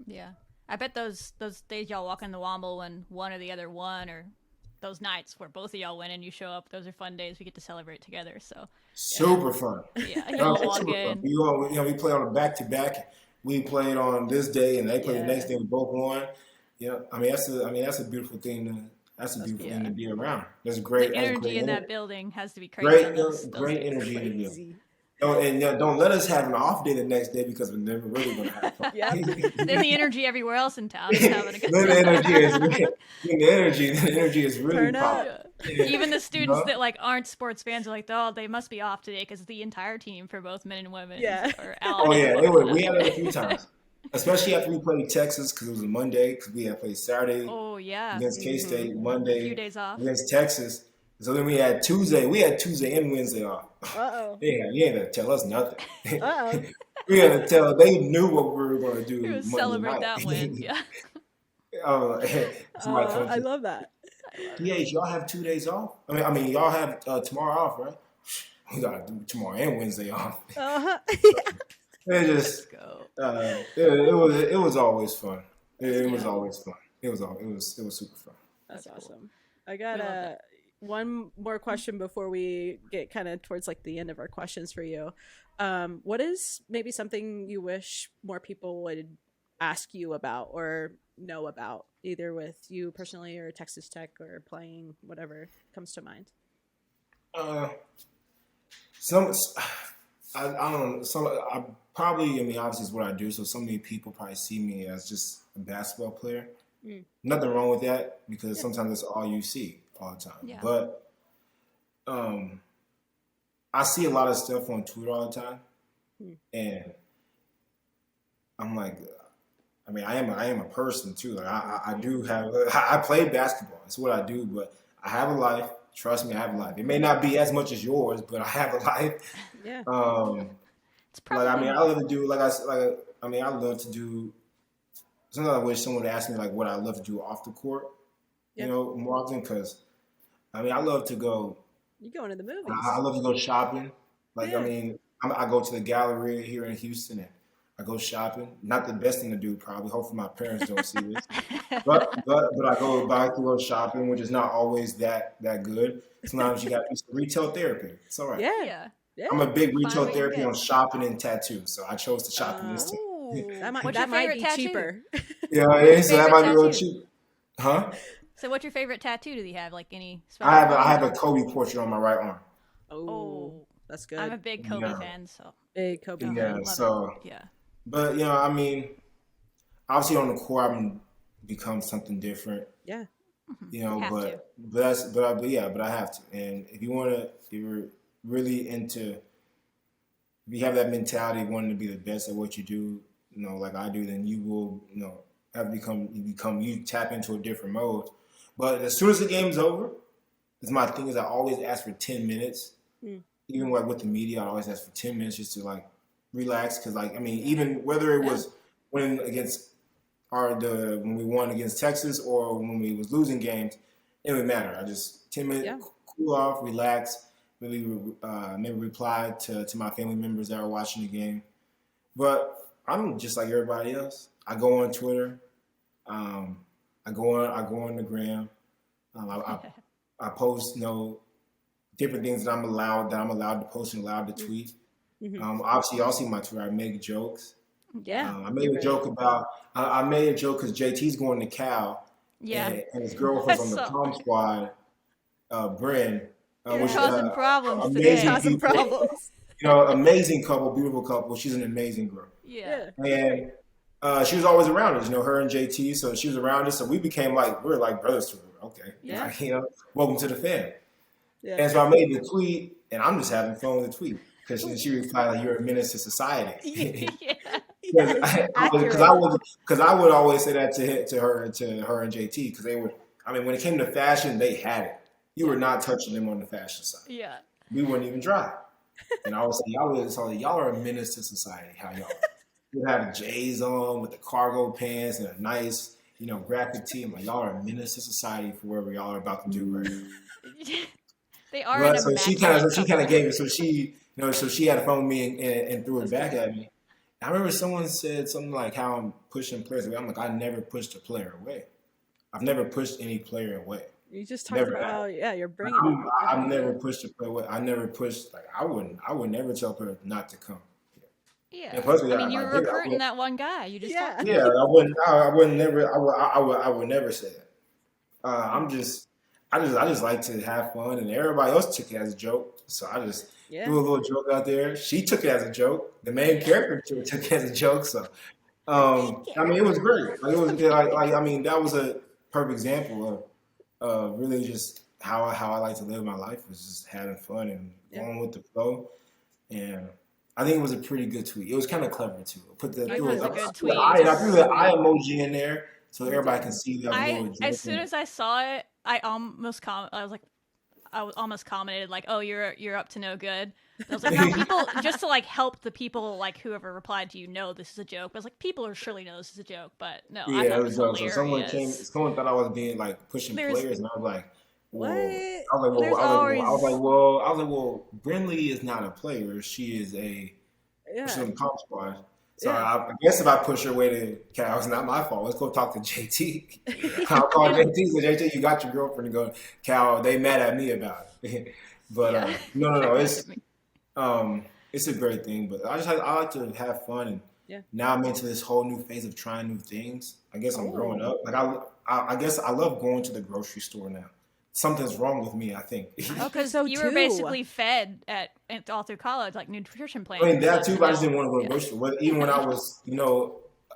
Yeah. I bet those days y'all walk in the Womble when one or the other won, or those nights where both of y'all win and you show up, those are fun days. We get to celebrate together. So super fun. Yeah, y'all walk in. We play on a back-to-back. We played on this day, and they played the next day. We both won. Yeah, I mean that's a beautiful thing. That's a beautiful thing to be around. There's great The energy great in that building has to be crazy. Great energy in the building. Don't let us have an off day the next day because we're never really going to have fun. Then the energy everywhere else in town is having a good time. The energy is really Turn up. popping. Even the You students know? that like aren't sports fans are like, oh, they must be off today because the entire team for both men and women Yeah. are out. Oh And yeah, we had it a few whatnot. times, especially after we played Texas because it was a Monday because we had played Saturday Oh yeah, against K Mm-hmm. State, a few Monday days off. against Texas. So then we had Tuesday. We had Tuesday and Wednesday off. Uh-oh. You ain't gonna tell us nothing. Uh-oh. We had to tell. They knew what we were going to It do was Monday celebrate night. that win. Yeah, Somebody told I us, love that. I love it. "PH, y'all have 2 days off. I mean, y'all have tomorrow off, right? We gotta do tomorrow and Wednesday off." Uh-huh. It Let's just, go. it was always fun. It was Yeah. always fun. It was super fun. That's That's cool. awesome. I got We love that. one more question before we get kind of towards like the end of our questions for you. What is maybe something you wish more people would ask you about or know about, either with you personally or Texas Tech or playing, whatever comes to mind? Uh, some I don't know. I probably, I mean, obviously it's what I do. So many people probably see me as just a basketball player. Mm. Nothing wrong with that because Yeah. sometimes that's all you see all the time. Yeah. But I see a lot of stuff on Twitter all the time, and I'm like, I mean, I am a person too. Like I do have, I play basketball. It's what I do, but I have a life. Trust me, I have a life. It may not be as much as yours, but I have a life. Yeah. It's probably Like I mean, I more. love to do I love to do. Sometimes I wish someone would ask me like what I love to do off the court. Yeah. More often because I mean, I love to go. You going to the movies? I love to go shopping. Like Yeah. I mean, I go to the gallery here in Houston and I go shopping. Not the best thing to do, probably. Hopefully, my parents don't see this. But I like to go shopping, which is not always that good. Sometimes you got to do some retail therapy. It's all right. Yeah. Yeah. Yeah. I'm a big Fine retail way to therapy go. on shopping and tattoos, so I chose to shop in this too. Ooh. That What's your might favorite be tattoo? cheaper. Yeah, it is. So that favorite might be a little tattoo? cheap, huh? So, what's your favorite tattoo? Do you have like any special? I have a ones? Kobe portrait on my right arm. Oh, Oh, that's good. I'm a big Kobe Yeah. fan, so Big Kobe oh, Yeah, fan. love so it. Yeah. but I mean, obviously on the court I'm become something different. Yeah. Have to. But I have to. And if you're really into, if you have that mentality of wanting to be the best at what you do, like I do, then you will, you tap into a different mode. But as soon as the game's over, my thing is I always ask for 10 minutes. Mm. Even like with the media, I always ask for 10 minutes just to like relax. Cause like, I mean, even whether it was when we won against Texas or when we was losing games, it would matter. I just 10 minutes, cool off, relax, maybe reply to my family members that are watching the game. But I'm just like everybody else. I go on Twitter. I go on the gram. I post different things that I'm allowed to post and allowed to tweet. Mm-hmm. Obviously, y'all see my Twitter. I make jokes. Yeah. I made a joke about. I made a joke because JT's going to Cal. Yeah. And his girlfriend's on the So- prom squad. Bryn. You're which, causing problems amazing today. Causing people. problems. Amazing couple, beautiful couple. She's an amazing girl. Yeah. And she was always around us, her and JT. So she was around us. So we became we were like brothers to her. Okay. Yeah. Welcome to the fam. Yeah. And so I made the tweet, and I'm just having fun with the tweet because she replied, like, "You're a menace to society." Yeah. Because I would always say that to her and JT because they would. I mean, when it came to fashion, they had it. You were not touching them on the fashion side. Yeah. We wouldn't even try. And I would say, y'all are a menace to society. How y'all? You have J's on with the cargo pants and a nice, graphic tee. I'm like, y'all are a menace to society for whatever y'all are about to do right now. They are But an so she immaculate kind of couple. gave it. So she had fun with me and threw it back at me. I remember someone said something like how I'm pushing players away. I'm like, I never pushed a player away. I've never pushed any player away. You just talked Never about have. how you're bringing. I've never pushed a player away. I never pushed I would never tell a player not to come. Yeah. And plus, I mean, you I were did. recruiting that one guy. You just Yeah. talked Yeah, I would never say that. I just like to have fun, and everybody else took it as a joke. So I just threw a little joke out there. She took it as a joke. The main character took it as a joke. So, I mean, it was great. Like it was I mean, that was a perfect example of really just how I like to live my life was just having fun and going with the flow. And I think it was a pretty good tweet. It was kind of clever too. It was a good tweet. I threw the eye emoji in there so everybody can see that I was a little as soon as I saw it, I almost commented like, "Oh, you're up to no good." I was like, "Now people just to like help the people like whoever replied to you know this is a joke." But I was like, people surely know this is a joke, but no, I thought it was hilarious. So someone thought I was being like pushing players, and I was like, "Whoa!" What? I was like, "Well, Brinley is not a player. She is she's on the comp squad." So I guess if I push her way to Cal, it's not my fault. Let's go talk to JT. I'll call JT. So JT, you got your girlfriend to go. Cal, they mad at me about it. But no. It's a great thing. But I like to have fun, and now I'm into this whole new phase of trying new things. I guess I'm growing up. Like I guess I love going to the grocery store now. Something's wrong with me, I think. Oh, because you were basically fed all through college, like nutrition plans. I mean, that too, but I just didn't want to go to the grocery store. Even when I was,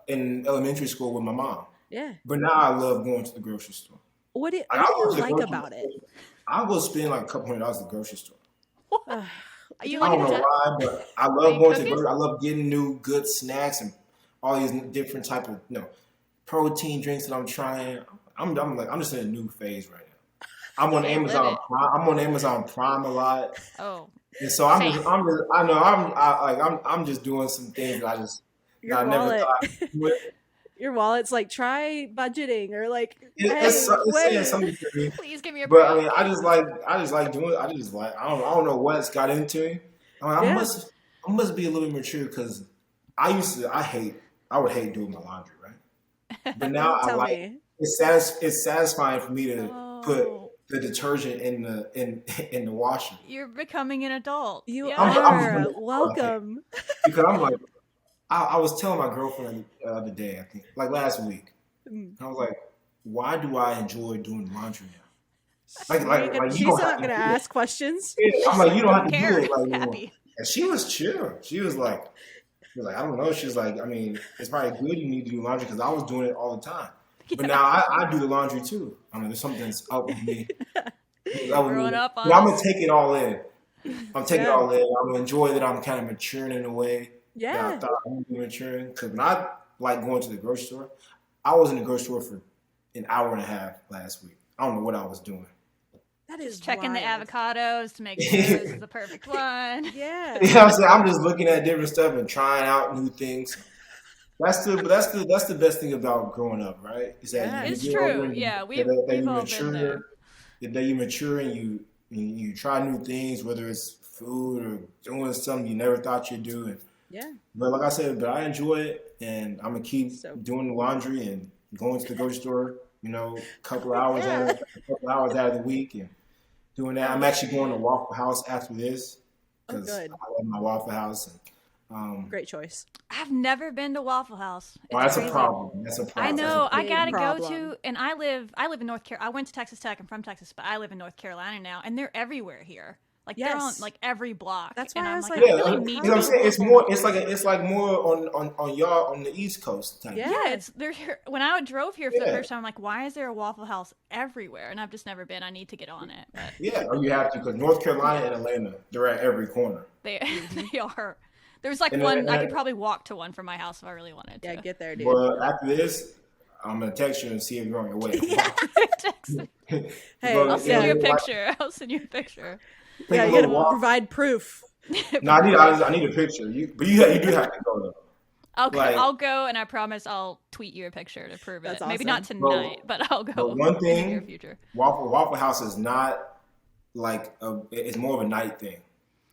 in elementary school with my mom. Yeah. But now I love going to the grocery store. What do you like about it? I'll go spend like a couple $100 at the grocery store. I don't know why, but I love going to the grocery store. I love getting new good snacks and all these different type of protein drinks that I'm trying. I'm just in a new phase right now. I'm on Amazon Prime. I'm on Amazon Prime a lot. Oh, and so I'm just doing some things that I never thought. Your wallet's like try budgeting or like it's saying something to me. Please give me a break. But I mean, I just like doing it. I don't know what's got into it. I must be a little mature because I would hate doing my laundry, right? But now it's satisfying for me to put the detergent in the washer. You're becoming an adult. You are. Welcome. Because I'm like, I was telling my girlfriend the other day, I think, like last week, I was like, why do I enjoy doing laundry now? Like she's not gonna ask questions. Yeah, I'm like, you don't have to do it. Like, happy. And she was chill. She was like, I don't know. She's like, I mean, it's probably good you need to do laundry because I was doing it all the time. But now I do the laundry too. I mean, there's something that's up with me. Growing up on I'm gonna take it all in. I'm taking it all in. I'm gonna enjoy that I'm kind of maturing in a way. Yeah. I thought I would be maturing. Because when I like going to the grocery store, I was in the grocery store for an hour and a half last week. I don't know what I was doing. That is checking wild. the avocados to make sure this is the perfect one. Yeah. You know what I'm saying? I'm just looking at different stuff and trying out new things. That's the best thing about growing up, right? Is that it's true. We've all been there. That you mature and you try new things, whether it's food or doing something you never thought you'd do. And, but like I said, I enjoy it, and I'm gonna keep doing the laundry and going to the grocery store. A couple hours out of the week and doing that. I'm actually going to Waffle House after this because I love my Waffle House. And, great choice. I've never been to Waffle House. That's a problem. I know. I gotta go to, and I live in North Carolina. I went to Texas Tech. I'm from Texas, but I live in North Carolina now, and they're everywhere here. Like they're on like every block. That's why I was like, you know what I'm saying? It's like more on y'all on the East Coast type. Yeah, they're here. When I drove here for the first time, I'm like, why is there a Waffle House everywhere? And I've just never been. I need to get on it. But. Yeah, you have to because North Carolina and Atlanta, they're at every corner. They are. There's like one. I could probably walk to one from my house if I really wanted to. Yeah, get there, dude. Well, after this, I'm gonna text you and see if you're on your way. Hey, I'll send you a picture. Yeah, you gotta provide proof. No, I need a picture. But you do have to go though. Okay, I'll go, and I promise I'll tweet you a picture to prove it. Awesome. Maybe not tonight, but I'll go. But one thing, in the near future. Waffle House is not like it's more of a night thing.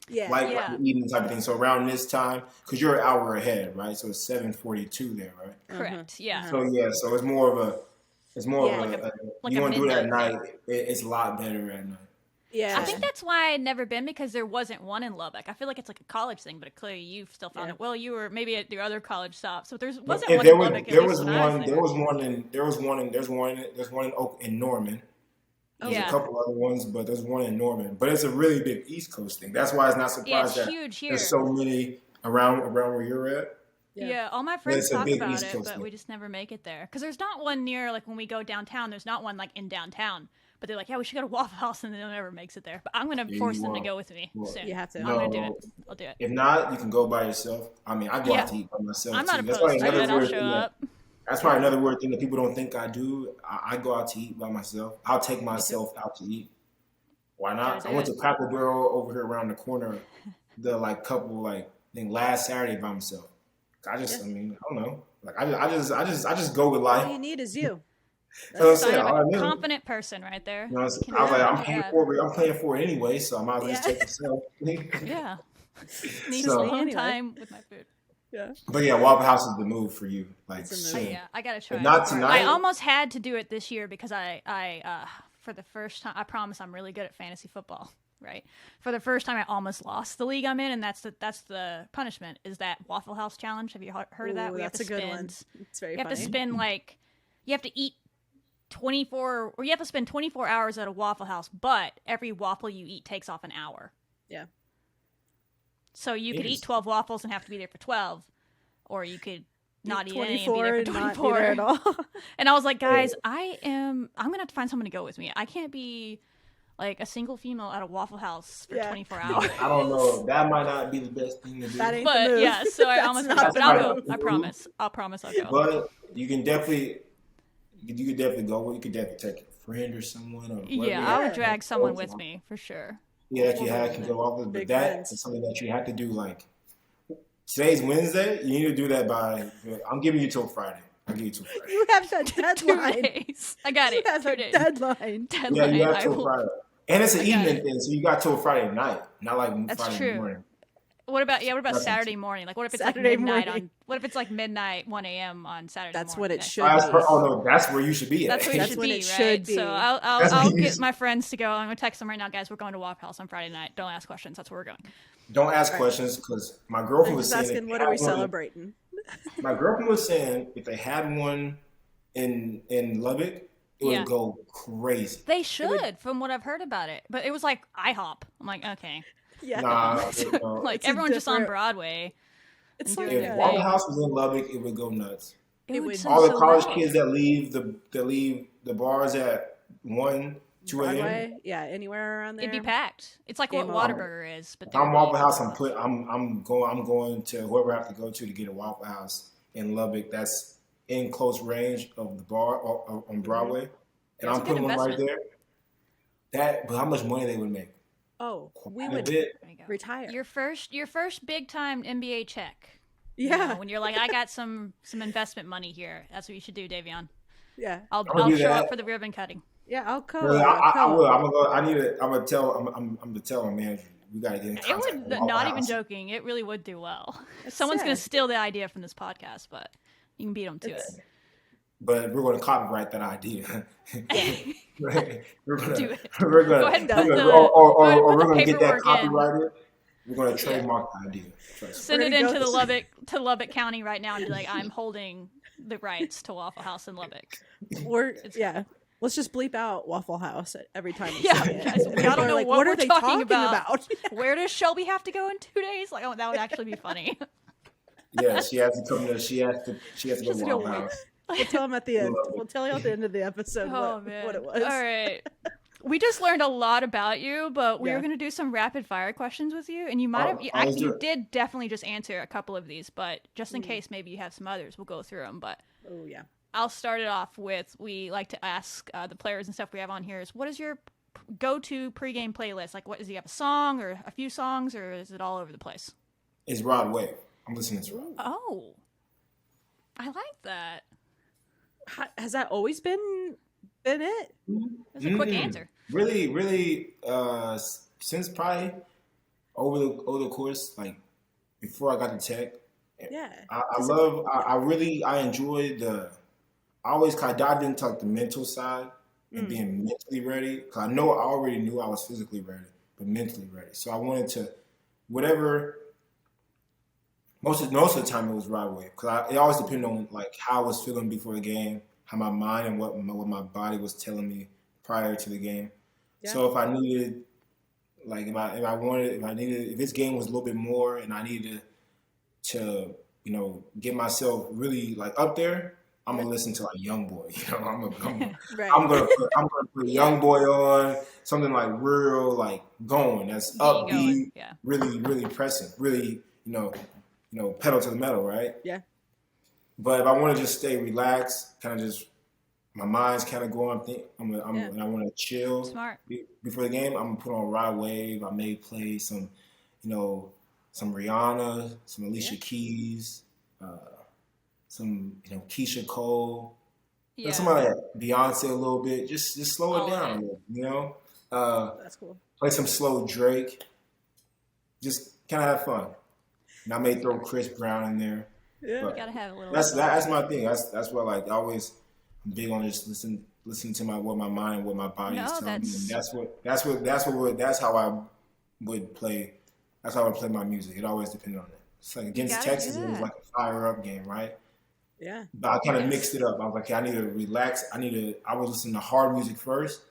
Like the evening type of thing. So around this time, because you're an hour ahead, right? So it's 7:42 there, right? Correct. Yeah. So so it's more of a you want to do it at night. It's a lot better at night. Yeah. I think that's why I'd never been because there wasn't one in Lubbock. I feel like it's like a college thing, but clearly you've still found it. Well, you were maybe at your other college stop, so there wasn't one in Lubbock. There's one in Norman. There's a couple other ones, but there's one in Norman. But it's a really big East Coast thing. That's why it's not surprised that huge here. There's so many around where you're at. Yeah, all my friends talk about it, but we just never make it there. Because there's not one near, like when we go downtown, there's not one like in downtown. but they're like, yeah, we should go to Waffle House, and no one ever makes it there. But I'm gonna force them to go with me soon. You have to. I'm gonna do it. I'll do it. If not, you can go by yourself. I mean, I go out to eat by myself. I'm not too. opposed to it. I'll show up. That's probably another weird thing that people don't think I do. I go out to eat by myself. I'll take myself out to eat. Why not? I went to Cracker Barrel over here around the corner. I think last Saturday by myself. I mean, I don't know. Like I just go with life. All you need is you. That's a confident person right there. You know, I was like, I'm paying for it anyway, so I might as well just take myself. Yeah. Need some alone time with my food. Yeah. But yeah, Waffle House is the move for you. Like soon. Yeah, I gotta try. Not tonight. I almost had to do it this year because I for the first time, I promise I'm really good at fantasy football. Right. For the first time, I almost lost the league I'm in, and that's the punishment. Is that Waffle House challenge? Have you heard of that? That's a good one. It's very funny. You have to spend you have to eat 24, or you have to spend 24 hours at a Waffle House, but every waffle you eat takes off an hour. Yeah. So you could eat 12 waffles and have to be there for 12, or you could not eat any and be there for 24. Not be there at all. And I was like, guys, I'm gonna have to find someone to go with me. I can't be like a single female at a Waffle House for 24 hours. I don't know. That might not be the best thing to do. That ain't the move. Yeah, so I almost but I'll go. I promise. I'll go. But you can definitely go. You could definitely take a friend or someone. Or yeah, I would drag someone with me for sure. Yeah, that you can go off of. But that is something that you have to do. Like today's Wednesday, you need to do that by. I'm giving you till Friday. I'll give you till Friday. You have that deadline. 2 days. I got it. You have 2 a days. deadline. Yeah, you got till Friday. And it's an evening thing, so you got till Friday night, not like That's Friday true. morning. What about Saturday morning? Like, what if it's Saturday like midnight morning. what if it's like midnight, 1 a.m. on Saturday That's morning? what it should be. No, that's where you should be at. That's where you should when be, it right? should be. So I'll get my friends to go. I'm going to text them right now, guys. We're going to Waffle House on Friday night. Don't ask questions. That's where we're going. Don't ask questions, because my girlfriend was saying... asking, what are we celebrating? My girlfriend was saying if they had one in Lubbock, it would go crazy. They should, from what I've heard about it. But it was like IHOP. I'm like, okay. Yeah. Nah, like everyone's just on Broadway. It's like if Waffle House was in Lubbock, it would go nuts. It would all the college kids that leave the bars at 1, 2 a.m. Yeah, anywhere around there. It'd be packed. It's like what Whataburger is, but I'm Waffle House. I'm going to whoever I have to go to get a Waffle House in Lubbock. That's in close range of the bar on Broadway, and I'm putting one right there. But how much money they would make? Oh, we would retire. Your first big time NBA check. Yeah. You know, when you're like, I got some investment money here. That's what you should do, Davion. Yeah. I'll show up for the ribbon cutting. Yeah, I'll come. Well, I will. I'm gonna tell my manager we gotta get in contact. It would not even joking. It really would do well. Someone's gonna steal the idea from this podcast, but you can beat them to it. But we're going to copyright that idea. We're going do it. We're going Go ahead and to, put we're going to get that paperwork copyrighted. We're going to trademark the idea. Send it into the Lubbock County right now and be like, I'm holding the rights to Waffle House in Lubbock. Let's just bleep out Waffle House every time. Guys, I don't know like, what are we're they talking about. Yeah. Where does Shelby have to go in 2 days? Like, that would actually be funny. Yeah, she has to come there. She has to go to Waffle House. We'll tell him at the end. We'll tell you at the end of the episode what it was. All right. We just learned a lot about you, but we were going to do some rapid fire questions with you, and you might have you did definitely just answer a couple of these, but just in case maybe you have some others, we'll go through them. But I'll start it off with, we like to ask the players and stuff we have on here is, what is your go-to pregame playlist? Like, does he have a song or a few songs, or is it all over the place? It's Rod Wave. I'm listening to Rod. Oh, I like that. Has that always been it? That's a quick answer. Really, since probably over the course, like before I got to Tech. Yeah. I enjoy I always kind of dived into like the mental side and being mentally ready. Cause I already knew I was physically ready, but mentally ready. So I wanted to, whatever. Most of the time it was Rod Wave, because it always depended on like how I was feeling before the game, how my mind and what my body was telling me prior to the game. Yeah. So if I needed, like if this game was a little bit more and I needed to get myself really like up there, I'm Yeah. gonna listen to like Young Boy. Right. I'm gonna put Young Boy on something like real like going. That's Get you going. upbeat, Yeah. really pressing, really pedal to the metal, right? Yeah. But if I want to just stay relaxed, kind of just my mind's kind of going. Yeah. And I want to chill Smart. before the game. I'm gonna put on Ride Wave. I may play some, some Rihanna, some Alicia Yeah. Keys, some Keisha Cole, Yeah. somebody like Beyonce a little bit. Just slow All it of down it. a little. That's cool. Play some slow Drake. Just kind of have fun. And I may throw Chris Brown in there. Yeah. But Gotta have a little. that's my thing. That's what like always I'm big on just listening to what my mind and what my body is No, telling me. that's And that's how I would play. That's how I would play my music. It always depended on it. It's like you against gotta do Texas, it was that. like a fire up game, right? Yeah. But I kind of Yes. mixed it up. I was like, okay, I need to relax. I was listening to hard music first,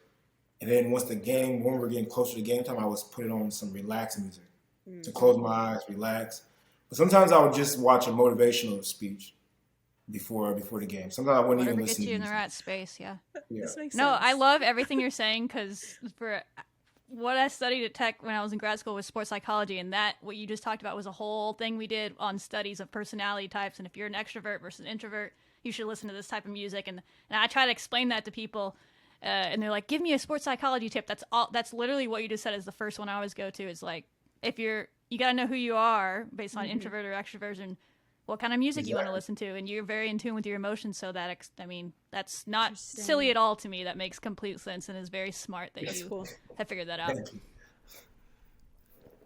and then when we were getting closer to game time, I was putting on some relaxed music to close my eyes, relax. But sometimes I would just watch a motivational speech before the game. Sometimes I wouldn't Whatever even gets listen you to in the music. right space. Yeah. Yeah. This makes No, sense. I love everything you're saying because for what I studied at Tech when I was in grad school was sports psychology, and that what you just talked about was a whole thing we did on studies of personality types, and if you're an extrovert versus an introvert, you should listen to this type of music. And I try to explain that to people, and they're like, "Give me a sports psychology tip." That's all. That's literally what you just said is the first one I always go to. Is like if you got to know who you are based on introvert or extroversion. What kind of music you want to listen to, and you're very in tune with your emotions. So that's not silly at all to me. That makes complete sense and is very smart that That's you cool. have figured that out. Thank you.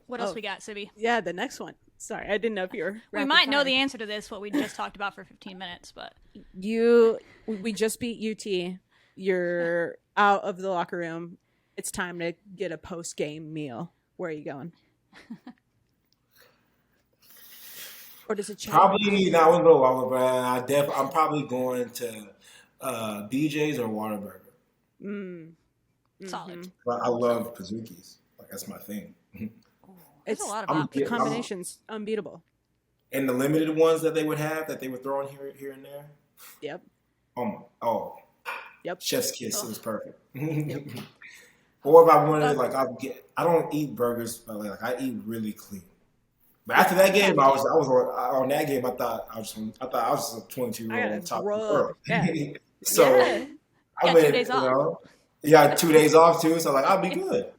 What else we got, Sibby? Yeah, the next one. Sorry, I didn't know if you were. We might know the answer to this, what we just talked about for 15 minutes, but We just beat UT. You're out of the locker room. It's time to get a post game meal. Where are you going? Or does it change? Probably not with Little Waffle, but I'm probably going to BJ's or Whataburger. solid. But I love Pazookies. Like that's my thing. There's It's a lot of I'm options. get- combinations unbeatable. And the limited ones that they would throw in here and there. Yep. Oh, Yep. Chef's kiss. It was perfect. Or if I wanted, like, I don't eat burgers, but like I eat really clean. But after that game, I was on that game. I thought I was a 22-year-old on top of the world. Yeah. So Yeah. I Got went, 2 days off. yeah, 2 days off too. So like I'll be good.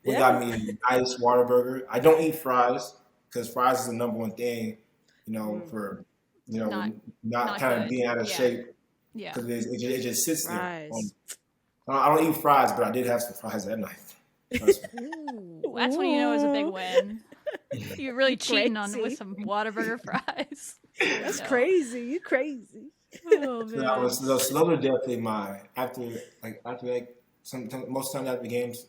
We Yeah. got me a nice Whataburger. I don't eat fries because fries is the number one thing, for Not not kind of good. being out of Yeah. shape Yeah. because it just sits Fries. there. I don't eat fries, but I did have some fries that night. Trust me. Ooh, that's when you know it's a big win. You're really cheating on with Crazy. some Whataburger fries. That's No. crazy. You crazy. Oh, So man. those are definitely my after that. Most times after games,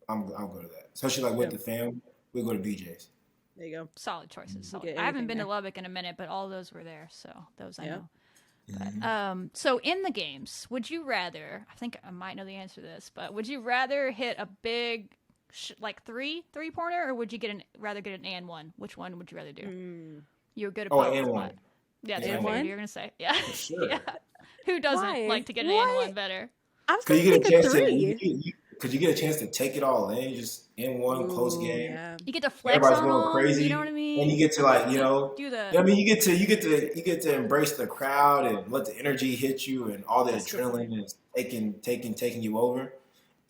I'll go to that. Especially like with the fam, we go to BJ's. There you go. Solid choices. Solid. get I haven't anything been there. to Lubbock in a minute, but all those were there, so those I Yep. know. But, so in the games, would you rather? I think I might know the answer to this, but would you rather hit a big, like three-pointer, or would you rather get an and one? Which one would you rather do? You're good at both. and but- one. Yeah, that's And what I figured one? you were gonna say. Yeah, Sure. yeah. Who doesn't Why? like to get an What? and one better? I was Because going you to get a think of chance three. because you get a chance to take it all in, just in one post game. Yeah. You get to flex Everybody's on going them, crazy, you know what I mean? and you get to like do the. you know what I mean. You get to embrace the crowd and let the energy hit you, and all the That's adrenaline is taking you over.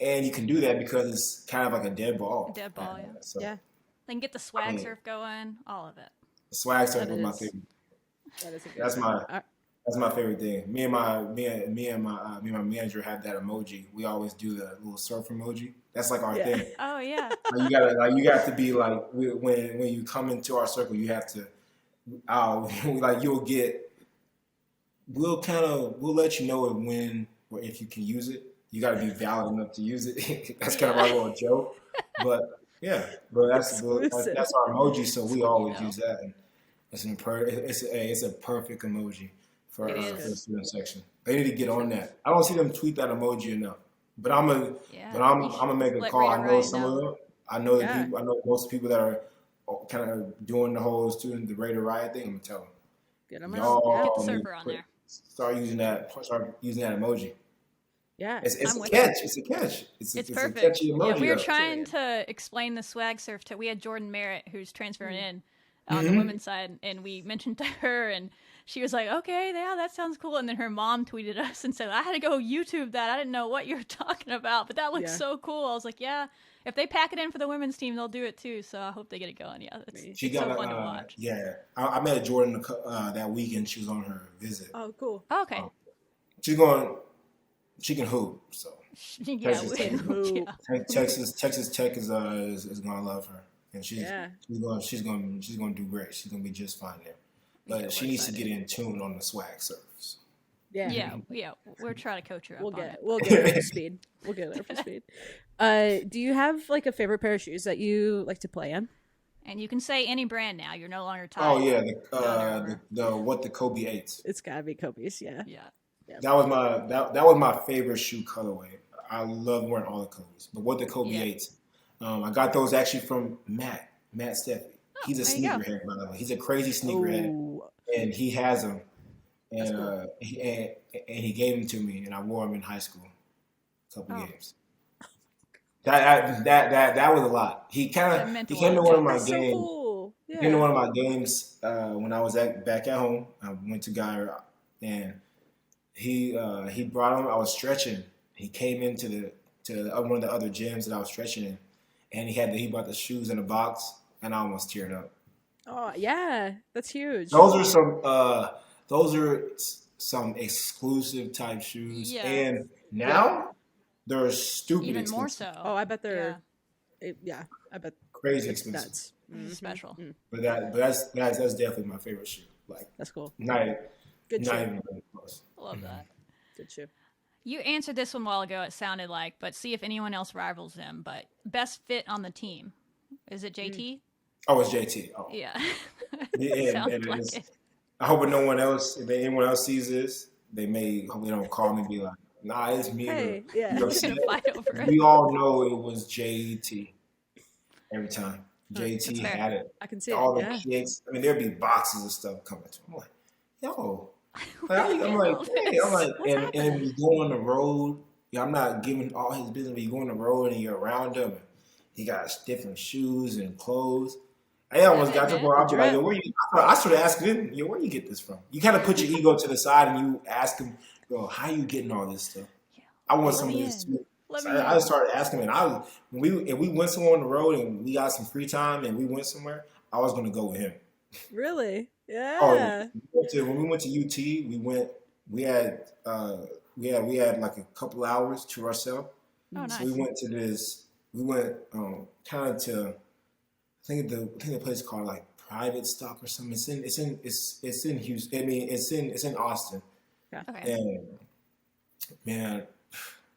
And you can do that because it's kind of like a dead ball. Dead ball, yeah. So Yeah. They can get the swag mean- surf going, all of it. the swag surf That is my is- favorite. That is a good That's one. That's my favorite thing. Me and my manager have that emoji. We always do the little surf emoji. That's like our Yeah. thing. Oh yeah. You got to be like when you come into our circle, you have to. We'll let you know when or if you can use it. You got to be valid enough to use it. That's kind of our little joke, but yeah, but that's Exclusive. our emoji. So we always know. use that, and it's a perfect emoji for It for the is. student section. They need to get on that. I don't see them tweet that emoji enough, but I'm Yeah, I'm you should gonna make a let call. I Rita know Wright some know. of them. I know the Yeah. people. I know most people that are kind of doing the whole the Raider Riot thing. I'm gonna tell them. Get them Y'all out. Get the need surfer to on put there. start using that emoji. Yeah. It's I'm a with catch. It's a catch. It's It's a perfect. catchy Yeah, emoji we were though. trying to explain the swag surf to. We had Jordan Merritt, who's transferring in on the Mm-hmm. women's side, and we mentioned to her, and she was like, "Okay, yeah, that sounds cool." And then her mom tweeted us and said, "I had to go YouTube that. I didn't know what you were talking about, but that looks Yeah. so cool." I was like, "Yeah, if they pack it in for the women's team, they'll do it too." So I hope they get it going. Yeah, She it's got so fun to watch. yeah. I met Jordan that weekend. She was on her visit. Oh, cool. Oh, okay. She's going. She can hoop. So Yeah, Texas Tech. Hoop. Texas Tech is gonna love her, and Yeah. she's gonna do great. She's gonna be just fine there. But Yeah, she we're needs to excited. get in tune on the swag surfs. Yeah. Yeah, we're trying to coach her up on it. We'll get her up to speed. We'll get her up to speed. Do you have like a favorite pair of shoes that you like to play in? And you can say any brand now. You're no longer tied. Oh yeah, Under the Kobe 8s. It's gotta be Kobe's, yeah. Yeah. That was my favorite shoe colorway. I love wearing all the Kobe's, but what the Kobe Yeah. 8s. I got those actually from Matt Steffy. He's a there you go. sneakerhead, by the way. He's a crazy sneakerhead, Oh, and he has them. That's And cool. he gave them to me, and I wore them in high school, a couple Oh. games. That was a lot. He That meant he a came to lot. one of my that's so games. cool. He came to Yeah. one of my games when I was back at home. I went to Guy, and he brought him. I was stretching. He came into one of the other gyms that I was stretching in, and he brought the shoes in a box, and I almost teared up. Oh, yeah. That's huge. Those are some exclusive type shoes, Yeah. and now they're stupid Even expensive, more so. Oh, I bet they're I bet crazy it's expensive. nuts. This is special. But that's definitely my favorite shoe. Like That's cool. not Good not shoe. even really close. I love that. Good shoe. You answered this one a while ago, it sounded like, but see if anyone else rivals him. But best fit on the team. Is it JT? Oh, it's JT. Oh, Yeah. yeah, Sounds and like it's- it. I hope if anyone else sees this, hope they don't call me and be like, nah, it's me. Hey, yeah. You know, We're gonna fight over it. we all know it was JT every time. That's JT fair. had it. I can see All it. the Yeah. kids. I mean, there'd be boxes of stuff coming to him. I'm like, yo. Where are you I'm getting like, all hey, this? I'm like, What's and happening? when you go on the road, I'm not giving all his business, but you go on the road and you're around him. And he got different shoes and clothes. I almost got to man. where I'd be like, Drip. yo, I started asking him, yo, where you get this from? You kind of put your ego to the side and you ask him, yo, how you getting all this stuff? Yeah. I want Let some of me this in. too. Let So me I in. started asking him, and if we went somewhere on the road and we got some free time and we went somewhere, I was gonna go with him. Really? Oh, Yeah. when we went to UT, we had like a couple hours to ourselves. Oh, So nice. we went kind of to I think the place is called like Private Stock or something. It's in Houston. I mean, it's in Austin. Okay. And man,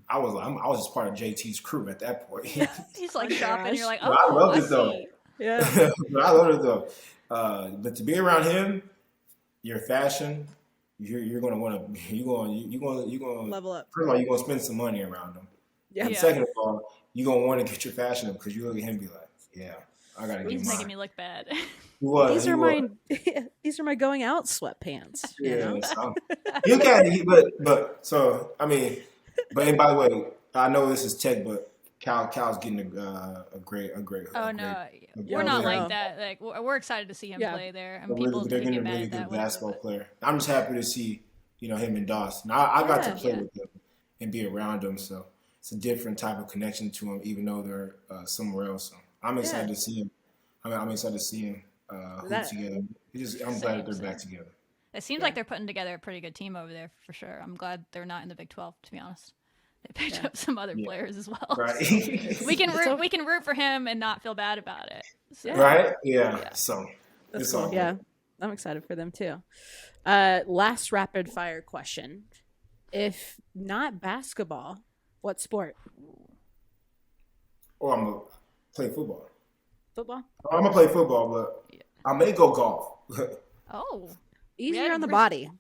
I was just part of JT's crew at that point. He's like Oh, shopping. gosh. You're like, But oh, I love I it though. see. Yeah. But I love it though. But to be around him, your fashion, you're gonna want to you're gonna Level up. first of all you're gonna spend some money around him. Yeah. And Yeah. second of all, you're gonna want to get your fashion up because you look at him and be like, yeah, I gotta He's get making mine. me look bad. He was, These he are was. these are my going out sweatpants. You know? Yeah, so, but so I mean, and by the way, I know this is tech, but Cal's getting a great. Oh no, great- we're not yeah. like that. Like we're excited to see him Yeah. play there, and they're people they're can getting get a mad really at good that. whatever, basketball but- player. I'm just happy to see him and Dawson. I got to Yeah. play Yeah. with them and be around them, so it's a different type of connection to them, even though they're somewhere else. So I'm excited to see him. I'm excited to see him hoop That- together. I'm glad that they're back together. It seems Yeah. like they're putting together a pretty good team over there for sure. I'm glad they're not in the Big 12, to be honest. They picked Yeah. up some other Yeah. players as well. Right. We can It's root. We can root for him and not feel bad about it. So, Yeah. Right? Yeah. Yeah. So That's it's all cool. good. Yeah. I'm excited for them too. Last rapid fire question. If not basketball, what sport? Or I'm gonna play football. Football? I'm gonna play football, but I may go golf. Oh, Easier Yeah, on the we're- body.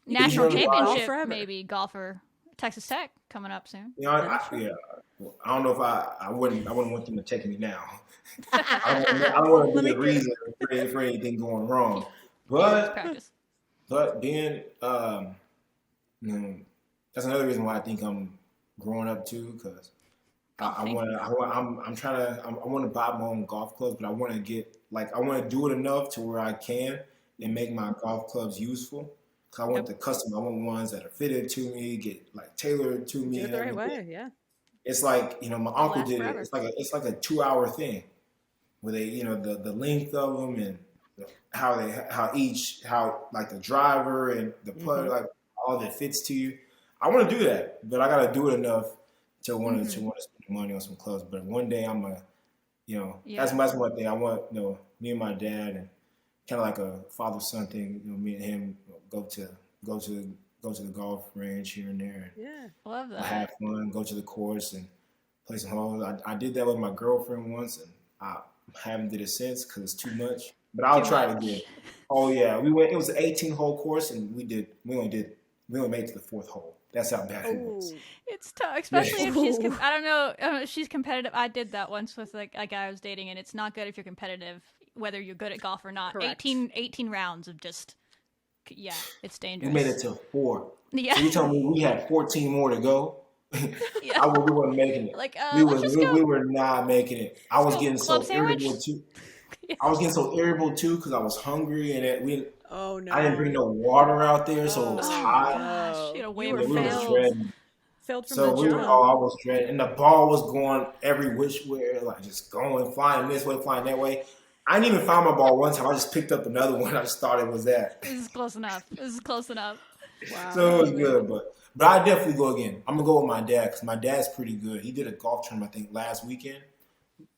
national Golf championship, forever. maybe golfer. Texas Tech coming up soon. You know, I don't know if I wouldn't want them to take me now. I don't want to Let be me a reason for anything going wrong. Just But practice. But being, you know, that's another reason why I think I'm growing up too, because I Golfing. want to. I'm trying to. I want to buy my own golf clubs, but I want to get like I want to do it enough to where I can and make my golf clubs useful. Cause I want Yep. the custom. I want ones that are fitted to me, get like tailored to me Do it and the right everything. way. Yeah. It's like my They'll uncle last did it. forever. It's like a 2 hour thing where they the length of them and how like the driver and the putter like all that fits to you. I want to do that, but I got to do it enough to want to spend money on some clothes. But one day I'm gonna Yeah. that's one thing I want. Me and my dad and kind of like a father son thing. Me and him go to go to go to the golf range here and there. Yeah. Love And have that. fun, go to the course and play some holes. I did that with my girlfriend once, and I haven't did it since because it's too much. But I'll Too try it much. again. Oh yeah, we went. It was an 18-hole course, and we only made it to the fourth hole. That's how bad it was. Oh. It's tough, especially if she's. Ooh. I don't know if she's competitive. I did that once with like a guy I was dating, and it's not good if you're competitive, whether you're good at golf or not. Correct. 18 rounds of just. Yeah, it's We dangerous. made it to 4. Yeah. So you telling me we had 14 more to go? Yeah. We weren't making it. Like, We let's was just we, go. we were not making it. I was go getting club so irritable sandwich? too. Yeah. I was getting so irritable too because I was hungry and Oh no. I didn't bring no water out there, so it was Oh, hot. Gosh, you know, You way were Yeah, we was failed. dreading. Failed from So the jump. I was dreading, and the ball was going every which way, like just going, flying this way, flying that way. I didn't even find my ball one time. I just picked up another one. I just thought it was that. This is close enough. This is close enough. Wow. So it was good, but I definitely go again. I'm gonna go with my dad because my dad's pretty good. He did a golf tournament I think last weekend.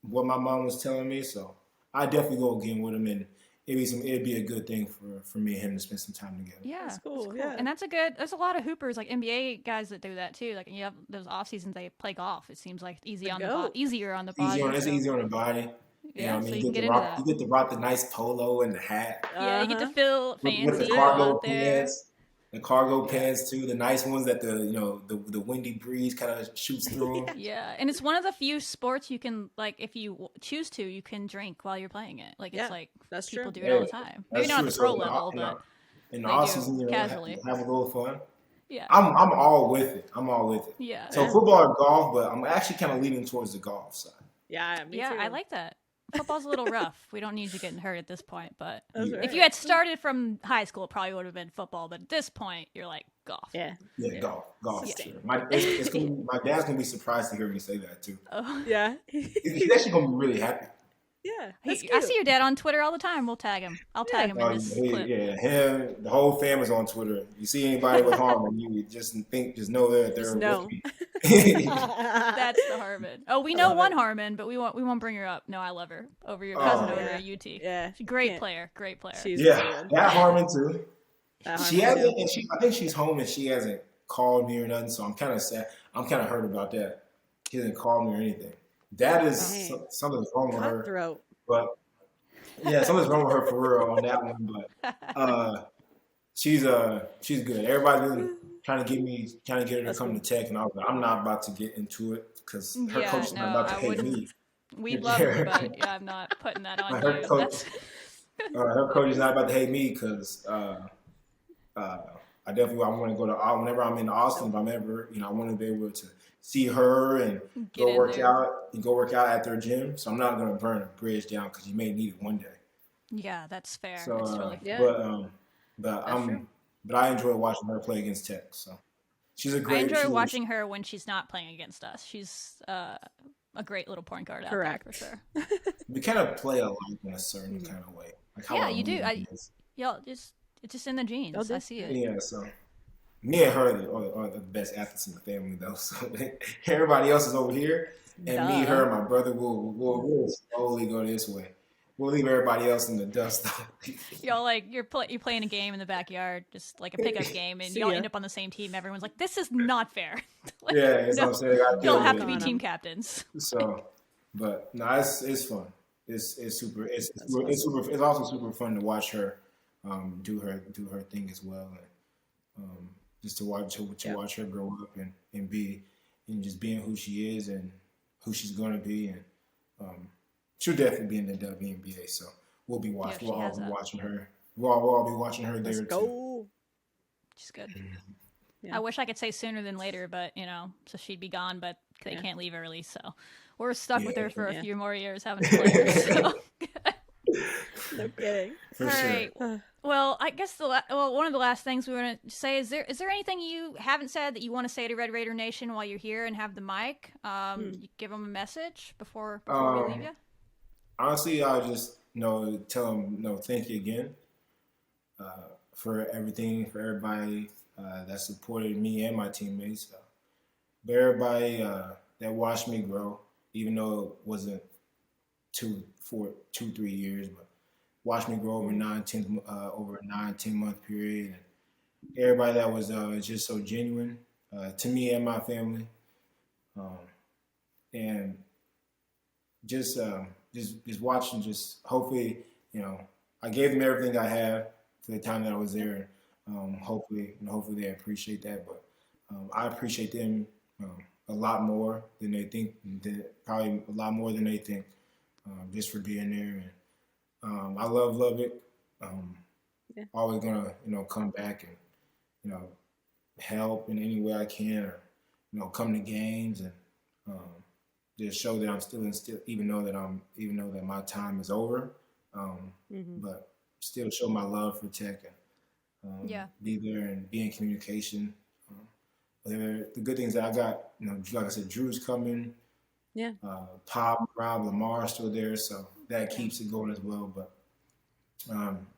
What my mom was telling me, so I definitely go again with him, and it'd be a good thing for me and him to spend some time together. Yeah, That's cool. Yeah. And there's a lot of hoopers, like NBA guys that do that too. Like you have those off seasons they play golf. It seems like easier on the body. It's so- easier on the body. Yeah, I mean, so you you can get get to into rock, that. you get to rock the nice polo and the hat Yeah, you get to Uh-huh. feel fancy with the go cargo out there. pants. The cargo pants too, the nice ones that the windy breeze kind of shoots through. Yeah, and it's one of the few sports you can like if you choose to, you can drink while you're playing it. Like Yeah, it's like that's people true. do it all the time. Maybe That's not true. at the pro So, level, but in the they off do, season, casually. have a little fun. yeah, I'm all with it. I'm all with it. yeah, So football and golf, but I'm actually kind of leaning towards the golf side. Yeah, me yeah. too. I like that. Football's a little rough. We don't need you getting hurt at this point, but That's Yeah. right. if you had started from high school, it probably would have been football. But at this point, you're like golf. Yeah. Yeah, golf. Yeah. Sure. My dad's gonna be surprised to hear me say that too. Oh. Yeah. He's actually gonna be really happy. Yeah. That's I cute. see your dad on Twitter all the time. We'll tag him. I'll tag him in this clip. Him, the whole family's on Twitter. You see anybody with Harmon, you just know that they're Just know. with me. That's the Harmon. Oh, we know one Harmon, but we won't bring her up. No, I love her over your cousin over at UT. Yeah. She's a great Can't- player. Great player. She's Yeah, really good. that Harmon too. She Harmon hasn't, too. and I think she's home and she hasn't called me or nothing. So I'm kind of sad. I'm kind of hurt about that. She hasn't called me or anything. That is Dang. something's wrong with her. Cutthroat. But yeah, something's wrong with her for real on that one. But she's good. Everybody's really trying to get her to come to Tech, and I was like, I'm not about to get into it because her Yeah, coach is not about to I pay wouldn't. me. We'd love her, but yeah, I'm not putting that on Her you. coach- her coach is not about to hate me because I want to go to whenever I'm in Austin. If I'm ever, I want to be able to see her and Get in there. go work out at their gym. So I'm not going to burn a bridge down because you may need it one day. Yeah, that's fair. So, that's really fair. Yeah. but I enjoy watching her play against Tech. So she's a great. I enjoy she's a- watching her when she's not playing against us. She's a great little point guard out Correct. there for sure. We kind of play alike in a certain kind of way. Like how Yeah, our you do. movement is. Y'all it's just in the genes. Y'all do. I see it. Yeah, so me and her are the best athletes in the family, though. So everybody else is over here, and me, Duh. her, and my brother will slowly go this way. We'll leave everybody else in the dust, though. Y'all like you're playing a game in the backyard, just like a pickup game, and See y'all ya. end up on the same team. Everyone's like, "This is not fair." Like, Yeah, that's what I'm saying. I You'll deal have with to it. be team captains. So, but no, it's fun. It's super. It's also super fun to watch her do her thing as well, and just to watch watch her grow up and be and just being who she is and who she's gonna be, and she'll definitely be in the WNBA. So we'll be watching. Yeah, we'll all she be has watching her. We'll all be watching her Let's there too. go. which is good. Yeah. I wish I could say sooner than later, but so she'd be gone, but they can't leave early, so we're stuck with her for a few more years having to play her. So. No kidding. For All sure. right. Well, I guess one of the last things we want to say is there anything you haven't said that you want to say to Red Raider Nation while you're here and have the mic? You give them a message before we leave you. Honestly, I'll just tell them thank you again for everything, for everybody that supported me and my teammates, but everybody that watched me grow, even though it wasn't 3 years, but watched me grow over a 9-10 month period. And everybody that was just so genuine to me and my family, and just watching. Just hopefully, I gave them everything I had for the time that I was there. Hopefully they appreciate that. But I appreciate them a lot more than they think. Probably a lot more than they think. Just for being there. And I love Lubbock. Always gonna come back and help in any way I can, or come to games and just show that I'm still even though that my time is over, but still show my love for Tech and be there and be in communication. The good things that I got, like I said, Drew's coming. Yeah. Pop, Rob, Lamar still there, so that keeps it going as well. But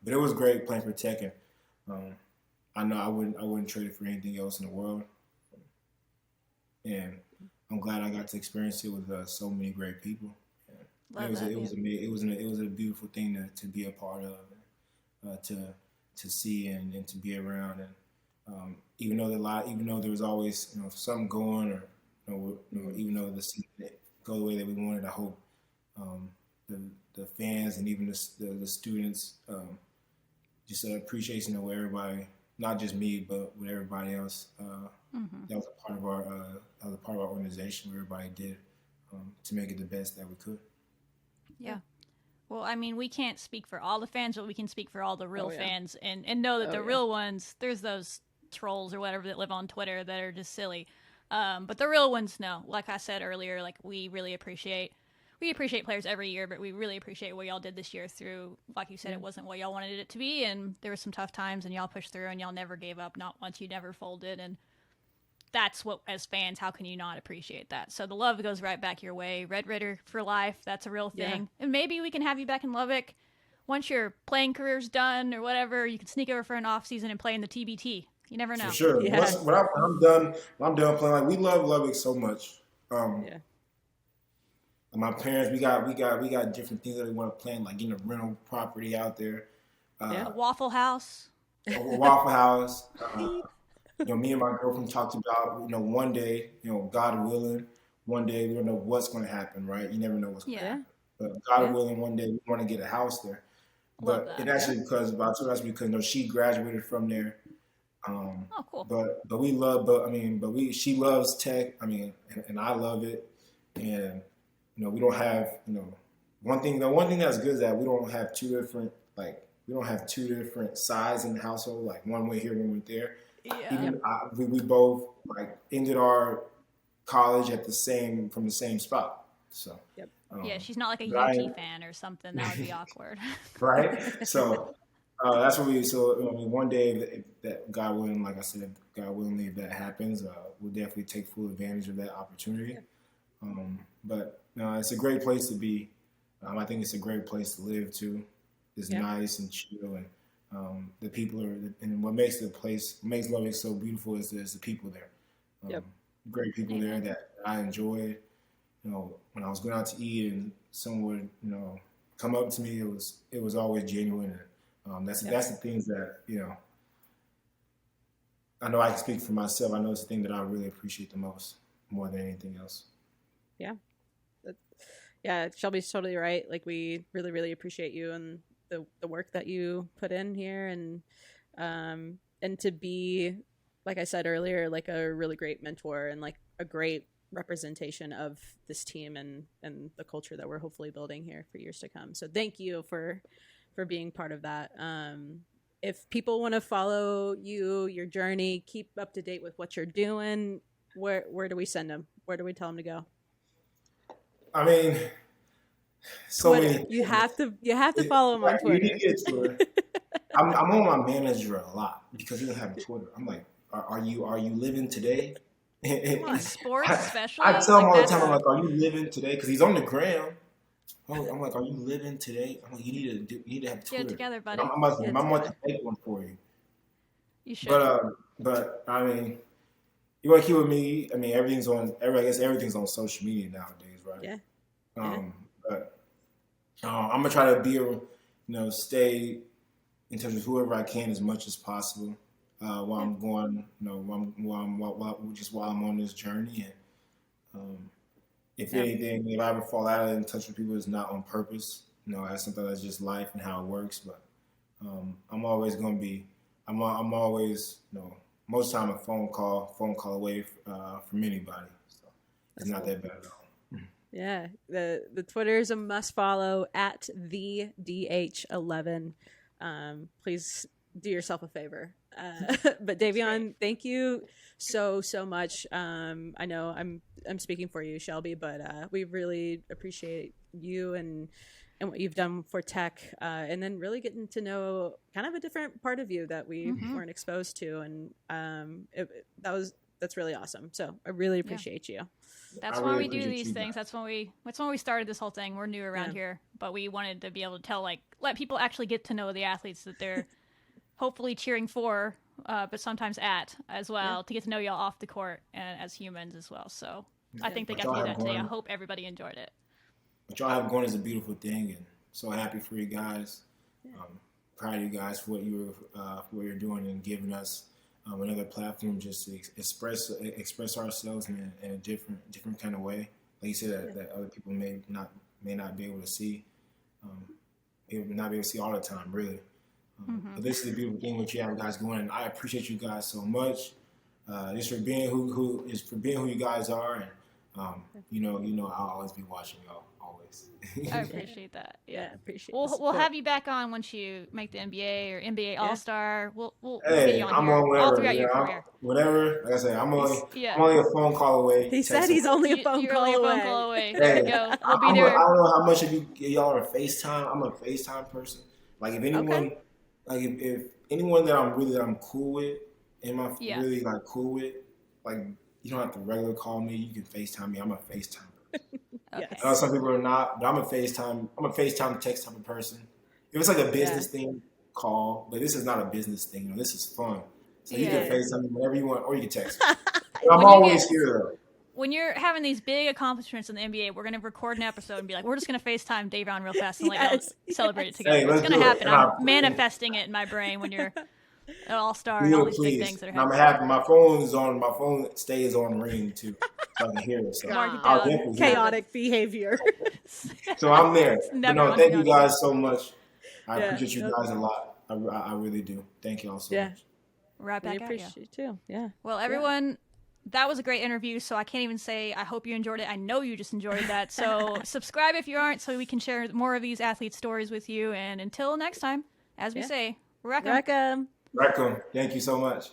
it was great playing for Tech, and I know I wouldn't trade it for anything else in the world. And I'm glad I got to experience it with so many great people. It was a beautiful thing to be a part of, to see and to be around. And even though there was always something going, or even though the season didn't go the way that we wanted, I hope the fans and even the students just an appreciation of everybody, not just me, but with everybody else. That was a part of our organization. Where everybody did to make it the best that we could. Yeah. Well, I mean, we can't speak for all the fans, but we can speak for all the real fans and know that the real ones, there's those trolls or whatever that live on Twitter that are just silly. But the real ones know. Like I said earlier, like we appreciate players every year, but we really appreciate what y'all did this year through, like you said, it wasn't what y'all wanted it to be, and there were some tough times, and y'all pushed through, and y'all never gave up, not once, you never folded, and that's what, as fans, how can you not appreciate that? So the love goes right back your way. Red Raider for life, that's a real thing. And maybe we can have you back in Lubbock once your playing career's done or whatever. You can sneak over for an off season and play in the TBT. You never know. For sure. Yeah. When I'm done playing, like, we love Lubbock so much. My parents, we got different things that we want to plan, like getting a rental property out there. A Waffle House. A Waffle House. Me and my girlfriend talked about, one day, God willing, one day we don't know what's going to happen, right? You never know what's going to happen. But God willing, one day we want to get a house there. But it actually because she graduated from there. Cool. But she loves Tech. And I love it. And we don't have one thing that's good is that we don't have two different sides in the household, like one way here, one way there. Even we both ended our college from the same spot. So she's not like a UT fan or something. That would be awkward. Right. So that's what one day that God willing, like I said, God willing, if that happens, we'll definitely take full advantage of that opportunity. But it's a great place to be. I think it's a great place to live too. It's nice and chill, and the people and what makes Lubbock so beautiful is the people there. Great people there that I enjoyed. When I was going out to eat and someone would come up to me, it was always genuine. And that's the things that I know I can speak for myself. I know it's the thing that I really appreciate the most, more than anything else. Yeah, Shelby's totally right. Like, we really, really appreciate you and the work that you put in here, and to be, like I said earlier, like a really great mentor and like a great representation of this team and the culture that we're hopefully building here for years to come. So thank you for being part of that. if people want to follow you, your journey, keep up to date with what you're doing, where do we send them? Where do we tell them to go? I mean, so Twitter. many. You have to follow them on You need Twitter. to get Twitter. I'm on my manager a lot because he doesn't have Twitter. I'm like, are you living today? In sports, especially. I tell him like all the time, I'm like, are you living today? Because he's on the gram. I'm like, are you living today? I'm like, you need to have Twitter. Get it together, buddy. I'm about to make one for you. You should. But I mean, you want to keep with me? I mean, everything's on. I guess everything's on social media nowadays, right? Yeah. But I'm gonna try to stay in touch with whoever I can as much as possible while I'm going, while I'm on this journey. And if anything, if I ever fall out of touch with people, it's not on purpose. That's something that's just life and how it works. But I'm always gonna be. I'm always, most time a phone call away from anybody. So it's not that bad at all. Yeah, the Twitter is a must follow at the DH11. Please do yourself a favor. But Davion, thank you so much. I know I'm speaking for you, Shelby, but we really appreciate you and what you've done for tech, and then really getting to know kind of a different part of you that we weren't exposed to, and that's really awesome. So I really appreciate you. That's why we do these things. That's when we started this whole thing. We're new around here, but we wanted to be able to let people actually get to know the athletes that they're hopefully cheering for, but sometimes at as well, to get to know y'all off the court and as humans as well. So I think they got to do that today. I hope everybody enjoyed it. What y'all have going is a beautiful thing, and so happy for you guys. Proud of you guys for what you're doing and giving us another platform just to express ourselves in a different kind of way. Like you said, that other people may not be able to see, not be able to see all the time, really. But this is a beautiful thing what you have guys going, and I appreciate you guys so much. Just for being who you guys are, and I'll always be watching y'all. I appreciate that. Yeah, appreciate. We'll have you back on once you make the NBA or NBA All-Star. We'll get you on I'm here on whatever. all throughout your career. Whatever. Like I said, I'm only a phone call away. He said he's only a phone call away. There you go. We'll be there. I don't know how much of y'all are FaceTime. I'm a FaceTime person. Like if anyone, if anyone that I'm cool with, really like cool with, like you don't have to regular call me. You can FaceTime me. I'm a FaceTime person. Okay. I know some people are not, but I'm a FaceTime text type of person. If it's like a business thing, call. But this is not a business thing. This is fun. So you can FaceTime me whenever you want, or you can text me. I'm always here though. When you're having these big accomplishments in the NBA, we're gonna record an episode and be like, we're just gonna FaceTime Davion real fast and celebrate it together. Hey, it's gonna happen. I'm manifesting it in my brain when you're an all-star and all these big things that are happening. I'm happy. My phone stays on ring too, so I can hear it. So chaotic behavior. So I'm there. Thank you guys so much. I appreciate you guys a lot. I really do. Thank you all so much. Right back at you. Appreciate you too. Yeah. Well, everyone, that was a great interview. So I can't even say I hope you enjoyed it. I know you just enjoyed that. So subscribe if you aren't, so we can share more of these athlete stories with you. And until next time, as we say, Wreck 'em. Wreck 'em. Thank you so much.